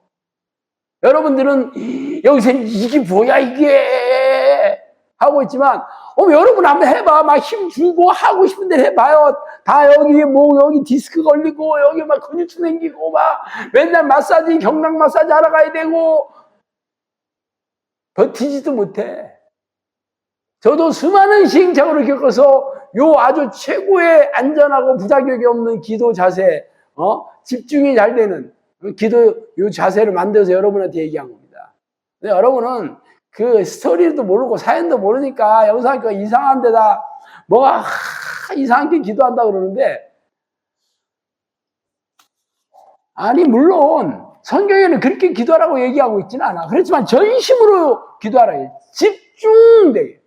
여러분들은 여기서 이게 뭐야, 이게. 하고 있지만, 여러분 한번 해봐. 막 힘 주고 하고 싶은 대로 해봐요. 다 여기 디스크 걸리고, 여기 막 근육통 생기고, 막 맨날 마사지, 경락 마사지 하러 가야 되고, 버티지도 못해. 저도 수많은 시행착오를 겪어서 요 아주 최고의 안전하고 부작용이 없는 기도 자세, 집중이 잘 되는 기도 요 자세를 만들어서 여러분한테 얘기한 겁니다. 근데 여러분은 그 스토리도 모르고 사연도 모르니까 영상교 이상한 데다 이상하게 기도한다 그러는데, 아니 물론 성경에는 그렇게 기도하라고 얘기하고 있지는 않아. 그렇지만 전심으로 기도하라. 집중되게.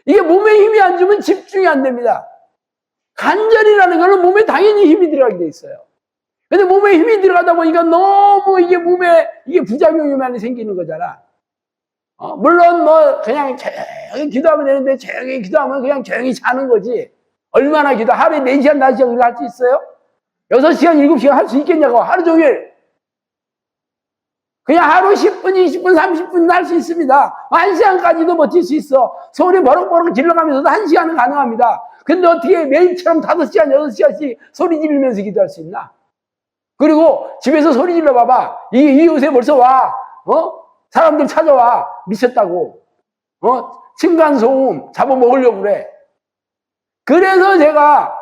이게 몸에 힘이 안 주면 집중이 안 됩니다. 간절이라는 거는 몸에 당연히 힘이 들어가게 돼 있어요. 근데 몸에 힘이 들어가다 보니까 너무 이게 몸에 이게 부작용이 많이 생기는 거잖아. 물론 그냥 조용히 기도하면 되는데 조용히 기도하면 그냥 조용히 자는 거지. 얼마나 하루에 4시간, 5시간 할 수 있어요? 6시간, 7시간 할 수 있겠냐고. 하루 종일. 그냥 하루 10분, 20분, 30분 할 수 있습니다. 1시간까지도 버틸 수 있어. 소리 버럭버럭 질러가면서도 1시간은 가능합니다. 근데 어떻게 매일처럼 5시간, 6시간씩 소리 지르면서 기도할 수 있나? 그리고 집에서 소리 질러 봐봐. 이웃에 벌써 와. 사람들 찾아와. 미쳤다고. 층간소음 잡아먹으려고 그래. 그래서 제가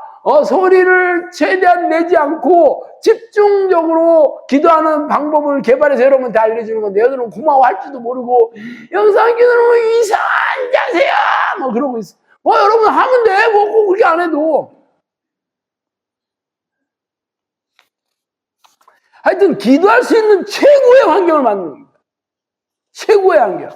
소리를 최대한 내지 않고 집중적으로 기도하는 방법을 개발해서 여러분한테 알려주는 건데, 여러분은 고마워할지도 모르고 영상기도는 이상한 자세야 그러고 있어. 여러분 하면 돼. 꼭 그렇게 안 해도. 하여튼 기도할 수 있는 최고의 환경을 만드는 겁니다. 최고의 환경.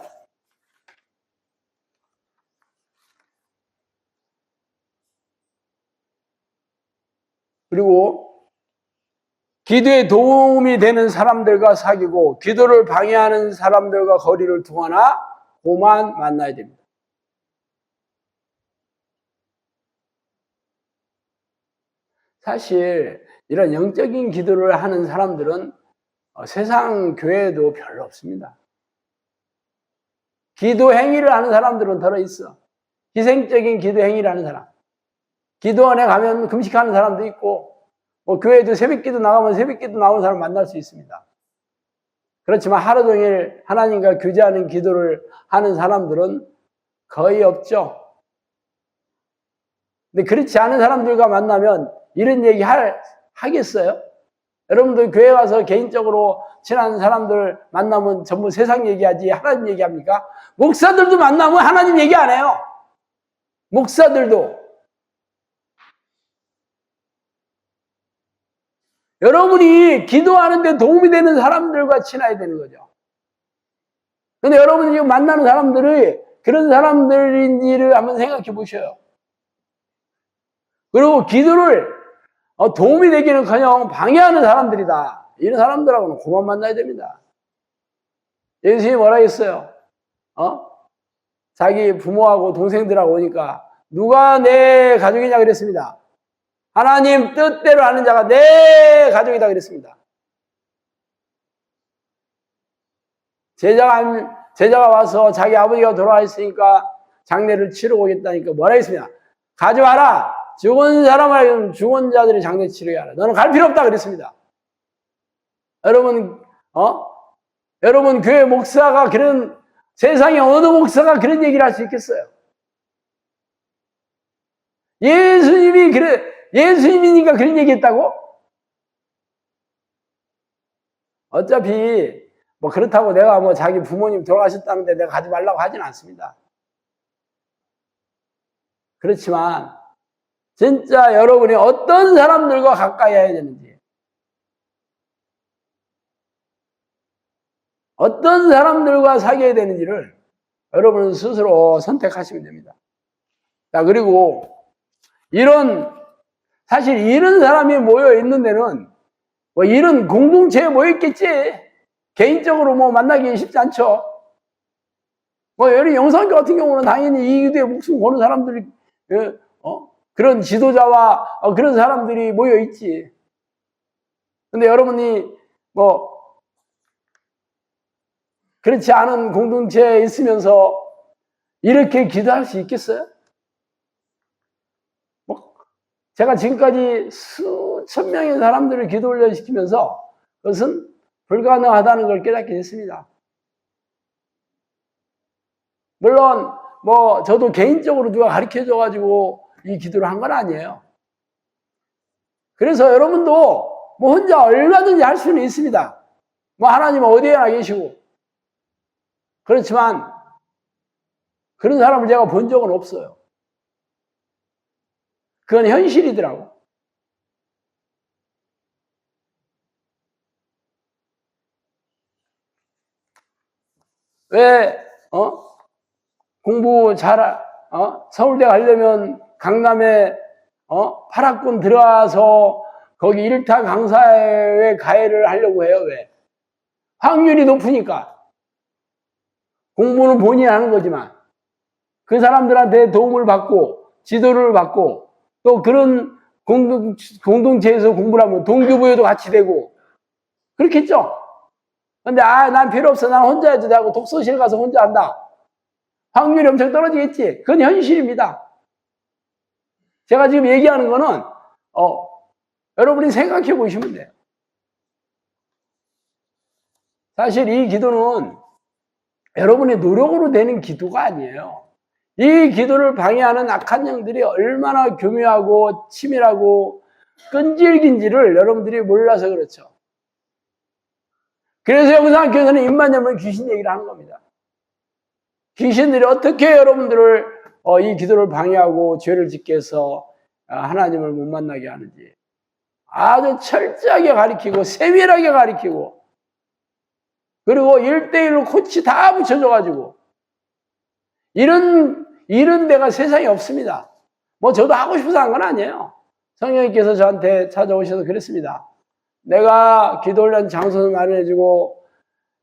그리고 기도에 도움이 되는 사람들과 사귀고 기도를 방해하는 사람들과 거리를 두거나 그만 만나야 됩니다. 사실 이런 영적인 기도를 하는 사람들은 세상 교회에도 별로 없습니다. 기도 행위를 하는 사람들은 덜어 있어. 희생적인 기도 행위를 하는 사람. 기도원에 가면 금식하는 사람도 있고, 교회도 새벽기도 나가면 새벽기도 나오는 사람 만날 수 있습니다. 그렇지만 하루 종일 하나님과 교제하는 기도를 하는 사람들은 거의 없죠. 근데 그렇지 않은 사람들과 만나면 이런 얘기 하겠어요? 여러분들 교회 와서 개인적으로 친한 사람들 만나면 전부 세상 얘기하지 하나님 얘기합니까? 목사들도 만나면 하나님 얘기 안 해요. 목사들도. 여러분이 기도하는데 도움이 되는 사람들과 친해야 되는 거죠. 근데 여러분이 지금 만나는 사람들이 그런 사람들인지를 한번 생각해 보셔요. 그리고 기도를 도움이 되기는커녕 방해하는 사람들이다. 이런 사람들하고는 그만 만나야 됩니다. 예수님이 뭐라 했어요? 자기 부모하고 동생들하고 오니까 누가 내 가족이냐 그랬습니다. 하나님 뜻대로 하는 자가 내 가족이다 그랬습니다. 제자가 와서 자기 아버지가 돌아가셨으니까 장례를 치르고 오겠다니까 뭐라 했습니다. 가져와라. 죽은 사람을 죽은 자들이 장례 치르게 하라. 너는 갈 필요 없다 그랬습니다. 여러분 교회 목사가 그런 세상에 어느 목사가 그런 얘기를 할 수 있겠어요? 예수님이니까 그런 얘기 했다고? 어차피 그렇다고 내가 자기 부모님 돌아가셨다는데 내가 가지 말라고 하지는 않습니다. 그렇지만 진짜 여러분이 어떤 사람들과 가까이 해야 되는지, 어떤 사람들과 사귀어야 되는지를 여러분은 스스로 선택하시면 됩니다. 자, 그리고 사실 이런 사람이 모여 있는 데는 이런 공동체에 모여 있겠지. 개인적으로 만나기 쉽지 않죠. 여기 영상교 같은 경우는 당연히 이 기도에 목숨 거는 사람들이, 그런 지도자와 그런 사람들이 모여 있지. 근데 여러분이 그렇지 않은 공동체에 있으면서 이렇게 기도할 수 있겠어요? 제가 지금까지 수천 명의 사람들을 기도 훈련시키면서 그것은 불가능하다는 걸 깨닫게 됐습니다. 물론 저도 개인적으로 누가 가르쳐줘가지고 이 기도를 한 건 아니에요. 그래서 여러분도 혼자 얼마든지 할 수는 있습니다. 하나님은 어디에나 계시고. 그렇지만 그런 사람을 제가 본 적은 없어요. 그건 현실이더라고. 왜 공부 서울대 가려면 강남에 8학군 들어와서 거기 1타 강사회 가해를 하려고 해요. 왜? 확률이 높으니까. 공부는 본인이 하는 거지만 그 사람들한테 도움을 받고 지도를 받고 또 그런 공동체에서 공부를 하면 동기부여도 같이 되고 그렇겠죠? 근데 난 필요 없어. 난 혼자 해도 되고 독서실 가서 혼자 한다. 확률이 엄청 떨어지겠지. 그건 현실입니다. 제가 지금 얘기하는 거는 여러분이 생각해 보시면 돼요. 사실 이 기도는 여러분의 노력으로 되는 기도가 아니에요. 이 기도를 방해하는 악한 영들이 얼마나 교묘하고 치밀하고 끈질긴지를 여러분들이 몰라서 그렇죠. 그래서 영상교회에서는 입만 열면 귀신 얘기를 하는 겁니다. 귀신들이 어떻게 여러분들을 이 기도를 방해하고 죄를 짓게 해서 하나님을 못 만나게 하는지 아주 철저하게 가르치고 세밀하게 가르치고 그리고 1대1로 코치 다 붙여줘가지고 이런 데가 세상에 없습니다. 뭐 저도 하고 싶어서 한 건 아니에요. 성령님께서 저한테 찾아오셔서 그랬습니다. 내가 기도훈련 장소를 마련해주고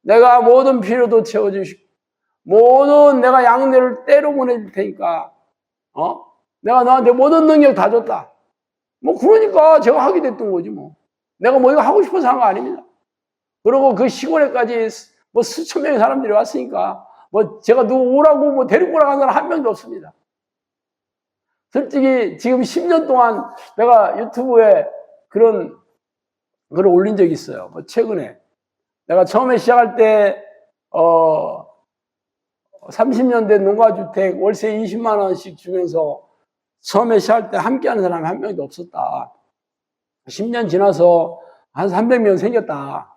내가 모든 필요도 채워주시고 모든 내가 양내를 때로 보내줄 테니까 내가 너한테 모든 능력 다 줬다. 뭐 그러니까 제가 하게 됐던 거지 뭐. 내가 뭐 이거 하고 싶어서 한 거 아닙니다. 그리고 그 시골에까지 뭐 수천 명의 사람들이 왔으니까 뭐 제가 누구 오라고 뭐 데리고 오라고 한 사람 한 명도 없습니다. 솔직히 지금 10년 동안 내가 유튜브에 그런 글을 올린 적이 있어요. 뭐 최근에 내가 처음에 시작할 때 30년 된 농가주택 월세 20만 원씩 주면서 처음에 시작할 때 함께하는 사람이 한 명도 없었다. 10년 지나서 한 300명 생겼다.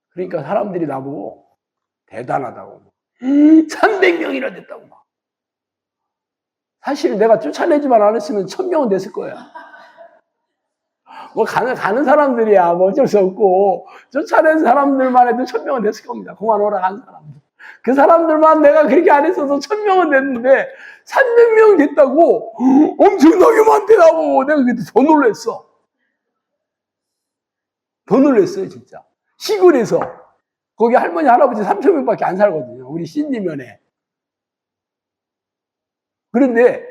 그러니까 사람들이 나보고 대단하다고. 300명이나 됐다고 막. 사실 내가 쫓아내지만 안 했으면 1000명은 됐을 거야. 뭐 가는 사람들이야 뭐 어쩔 수 없고 쫓아낸 사람들만 해도 1000명은 됐을 겁니다. 공안 오락한 사람들. 그 사람들만 내가 그렇게 안 했어도 1000명은 됐는데 300명 됐다고 엄청나게 많대라고 내가 그때 더 놀랬어. 더 놀랬어요 진짜. 시골에서 거기 할머니 할아버지 3000명밖에 안 살거든요. 우리 신지면에. 그런데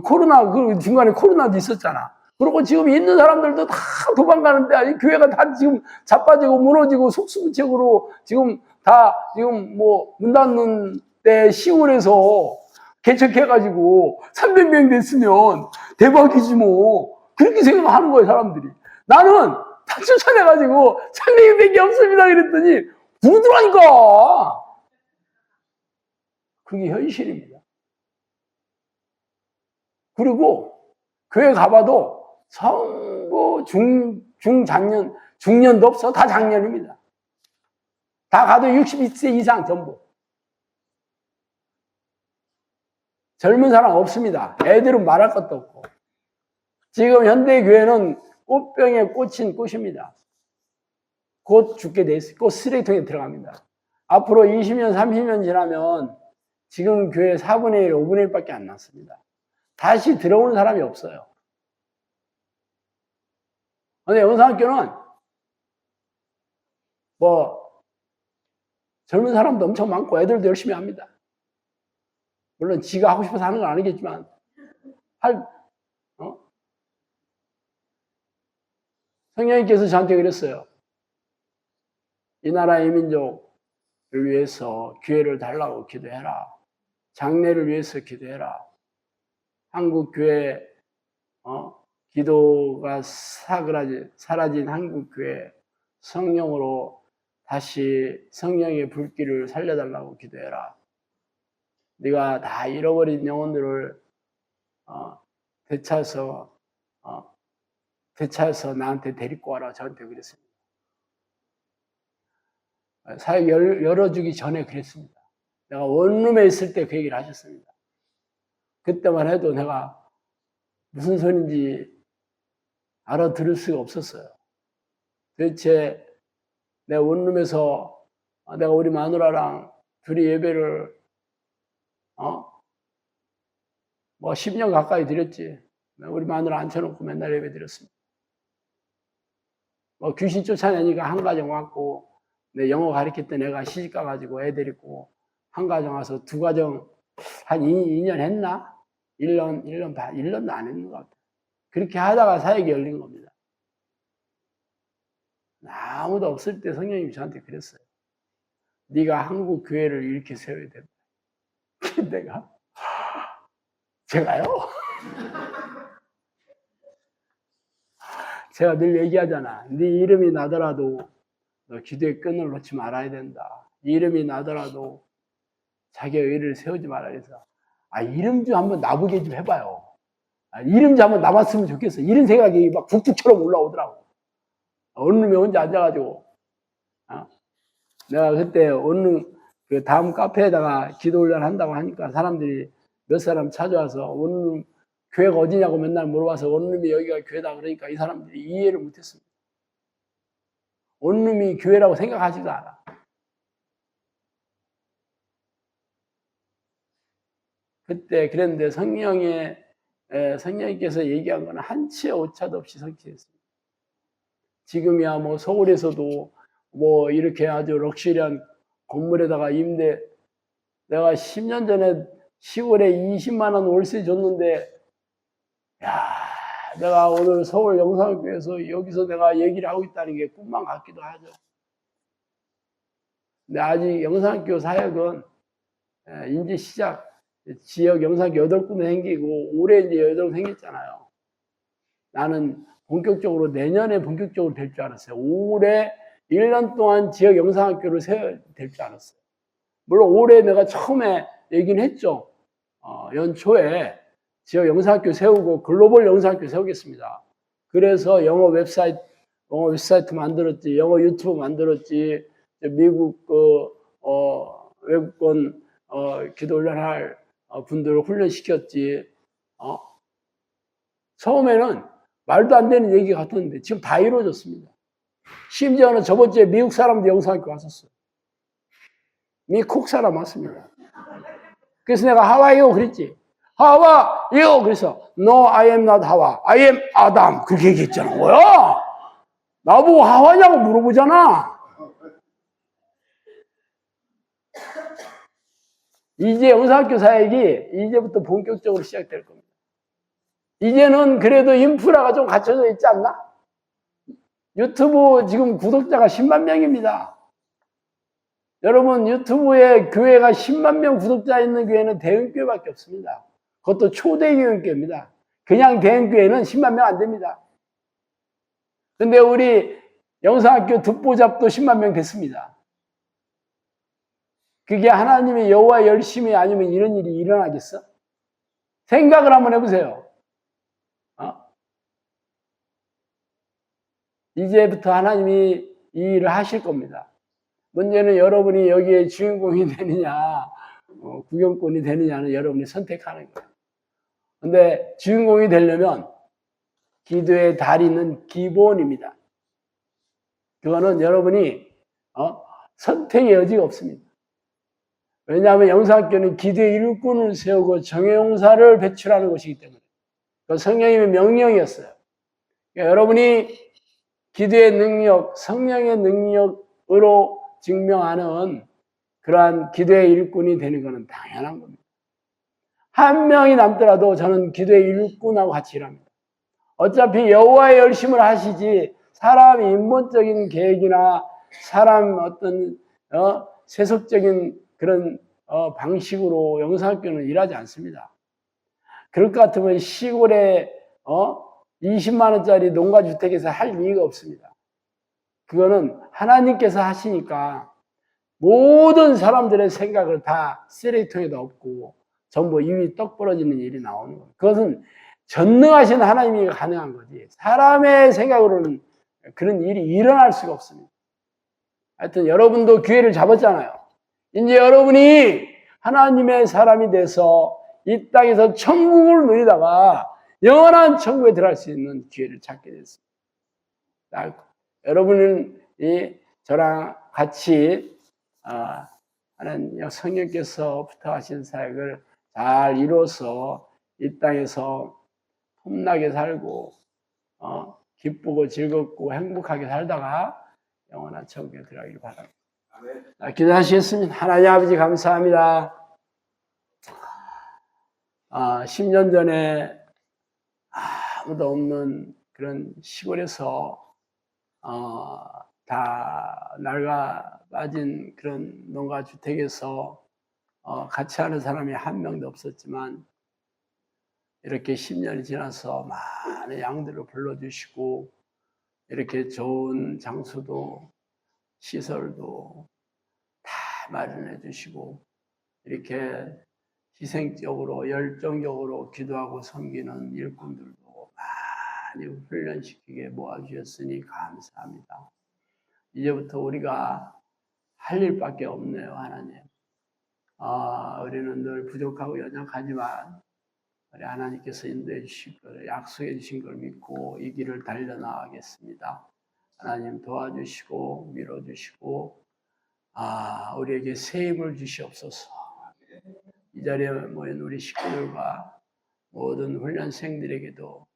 코로나 그 중간에 코로나도 있었잖아. 그리고 지금 있는 사람들도 다 도망가는데 아니 교회가 다 지금 자빠지고 무너지고 속수무책으로 지금 다 지금 뭐 문 닫는 때 시골에서 개척해가지고 300명 됐으면 대박이지 뭐 그렇게 생각하는 거예요 사람들이. 나는 다 쫓아내가지고 300명밖에 없습니다 그랬더니 부르더라니까. 그게 현실입니다. 그리고 교회 가봐도 전부 중년도 없어. 다 장년입니다. 다 가도 62세 이상 전부. 젊은 사람 없습니다. 애들은 말할 것도 없고. 지금 현대교회는 꽃병에 꽂힌 꽃입니다. 곧 죽게 돼 있어요. 곧 쓰레기통에 들어갑니다. 앞으로 20년, 30년 지나면 지금 교회 4분의 1, 5분의 1밖에 안 남습니다. 다시 들어오는 사람이 없어요. 근데 영상학교는 뭐 젊은 사람도 엄청 많고 애들도 열심히 합니다. 물론 지가 하고 싶어서 하는 건 아니겠지만 성령님께서 저한테 그랬어요. 이 나라의 민족을 위해서 기회를 달라고 기도해라. 장래를 위해서 기도해라. 한국 교회 기도가 사라진 한국 교회 성령으로 다시 성령의 불길을 살려달라고 기도해라. 네가 다 잃어버린 영혼들을 되찾아서 나한테 데리고 와라. 저한테 그랬습니다. 사역 열어주기 전에 그랬습니다. 내가 원룸에 있을 때 그 얘기를 하셨습니다. 그때만 해도 내가 무슨 소리인지 알아들을 수가 없었어요. 도대체 내 원룸에서 내가 우리 마누라랑 둘이 예배를 뭐 10년 가까이 드렸지. 우리 마누라 앉혀놓고 맨날 예배 드렸습니다. 뭐 귀신 쫓아내니까 한 가정 왔고 내 영어 가르칠 때 내가 시집 가가지고 애 데리고 한 가정 와서 두 가정 한 2년 했나? 1년 반, 1년도 안 했는 것 같아요. 그렇게 하다가 사역이 열린 겁니다. 아무도 없을 때 성령님이 저한테 그랬어요. 네가 한국 교회를 이렇게 세워야 된다. 내가 제가요? 제가 늘 얘기하잖아. 네 이름이 나더라도 너 기도의 끈을 놓지 말아야 된다. 네 이름이 나더라도 자기의 의를 세우지 말아야 돼서 이름 좀 한번 나보게 좀 해봐요. 이름 좀 한번 나봤으면 좋겠어. 이런 생각이 막 북북처럼 올라오더라고. 어느 놈이 혼자 앉아가지고 내가 그때 어느 그 다음 카페에다가 기도 훈련 한다고 하니까 사람들이 몇 사람 찾아와서 어느 교회가 어디냐고 맨날 물어봐서 원룸이 여기가 교회다 그러니까 이 사람들이 이해를 못했습니다. 원룸이 교회라고 생각하지도 않아. 그때 그랬는데 성령님께서 얘기한 건 한치의 오차도 없이 성취했습니다. 지금이야 뭐 서울에서도 뭐 이렇게 아주 럭셔리한 건물에다가 내가 10년 전에 시골에 20만 원 월세 줬는데, 야, 내가 오늘 서울 영상교회에서 여기서 내가 얘기를 하고 있다는 게 꿈만 같기도 하죠. 근데 아직 영상교 사역은 이제 시작. 지역 영상교 8군데 생기고 올해 이제 8 생겼잖아요. 나는 본격적으로 내년에 본격적으로 될 줄 알았어요. 올해 1년 동안 지역 영상학교를 세워야 될 줄 알았어요. 물론 올해 내가 처음에 얘기는 했죠. 연초에 지역 영상학교 세우고 글로벌 영상학교 세우겠습니다. 그래서 영어 웹사이트 만들었지, 영어 유튜브 만들었지, 미국 외국권 기도 훈련할 분들을 훈련시켰지. 처음에는 말도 안 되는 얘기 같았는데 지금 다 이루어졌습니다. 심지어는 저번 주에 미국 사람도 영상학교 왔었어요. 미국 사람 왔습니다. 그래서 내가 하와이요 그랬지. 하와이요 그래서 No, I am not 하와. I am 아담. 그렇게 얘기했잖아. 뭐야? 나보고 하와냐고 물어보잖아. 이제 영상학교 사역이 이제부터 본격적으로 시작될 겁니다. 이제는 그래도 인프라가 좀 갖춰져 있지 않나? 유튜브 지금 구독자가 10만 명입니다. 여러분 유튜브에 교회가 10만 명 구독자 있는 교회는 대형교회밖에 없습니다. 그것도 초대교회입니다. 그냥 대형교회는 10만 명 안 됩니다. 근데 우리 영상학교 듣보잡도 10만 명 됐습니다. 그게 하나님의 여호와 열심이 아니면 이런 일이 일어나겠어? 생각을 한번 해보세요. 이제부터 하나님이 이 일을 하실 겁니다. 문제는 여러분이 여기에 주인공이 되느냐, 구경꾼이 되느냐는 여러분이 선택하는 거예요. 근데 주인공이 되려면 기도의 다리는 기본입니다. 그거는 여러분이 선택의 여지가 없습니다. 왜냐하면 영상학교는 기도의 일꾼을 세우고 정예용사를 배출하는 것이기 때문에. 그 성령님의 명령이었어요. 그러니까 여러분이 기도의 능력, 성령의 능력으로 증명하는 그러한 기도의 일꾼이 되는 것은 당연한 겁니다. 한 명이 남더라도 저는 기도의 일꾼하고 같이 일합니다. 어차피 여호와의 열심을 하시지 사람 인본적인 계획이나 사람 어떤 세속적인 그런 방식으로 영상학교는 일하지 않습니다. 그럴 것 같으면 시골에 20만 원짜리 농가주택에서 할 이유가 없습니다. 그거는 하나님께서 하시니까 모든 사람들의 생각을 다 쓰레기통에다 엎고 전부 입이 떡 벌어지는 일이 나오는 거예요. 그것은 전능하신 하나님이 가능한 거지. 사람의 생각으로는 그런 일이 일어날 수가 없습니다. 하여튼 여러분도 기회를 잡았잖아요. 이제 여러분이 하나님의 사람이 돼서 이 땅에서 천국을 누리다가 영원한 천국에 들어갈 수 있는 기회를 찾게 됐습니다. 여러분은 저랑 같이 하나님 성령께서 부탁하신 사역을 잘 이뤄서 이 땅에서 폼나게 살고 기쁘고 즐겁고 행복하게 살다가 영원한 천국에 들어가길 바랍니다. 기도하시겠습니다. 하나님 아버지 감사합니다. 10년 전에 아무도 없는 그런 시골에서 다 낡아 빠진 그런 농가주택에서 같이 하는 사람이 한 명도 없었지만 이렇게 10년이 지나서 많은 양들을 불러주시고 이렇게 좋은 장소도 시설도 다 마련해 주시고 이렇게 희생적으로 열정적으로 기도하고 섬기는 일꾼들도 많이 훈련시키게 모아주셨으니 감사합니다. 이제부터 우리가 할 일밖에 없네요, 하나님. 우리는 늘 부족하고 연약하지만 우리 하나님께서 인도해 주실 걸, 약속해 주신 걸 믿고 이 길을 달려나가겠습니다. 하나님 도와주시고 밀어주시고 우리에게 새 힘을 주시옵소서. 이 자리에 모인 우리 식구들과 모든 훈련생들에게도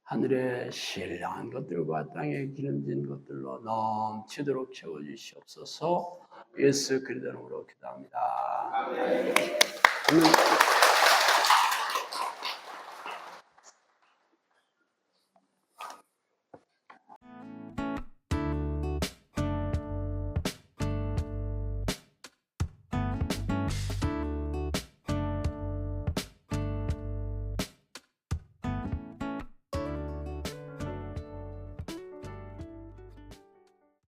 하늘의 신령한 것들과 땅에 기름진 것들로 넘치도록 채워주시옵소서. 예수 그리스도 이름으로 기도합니다. 아멘.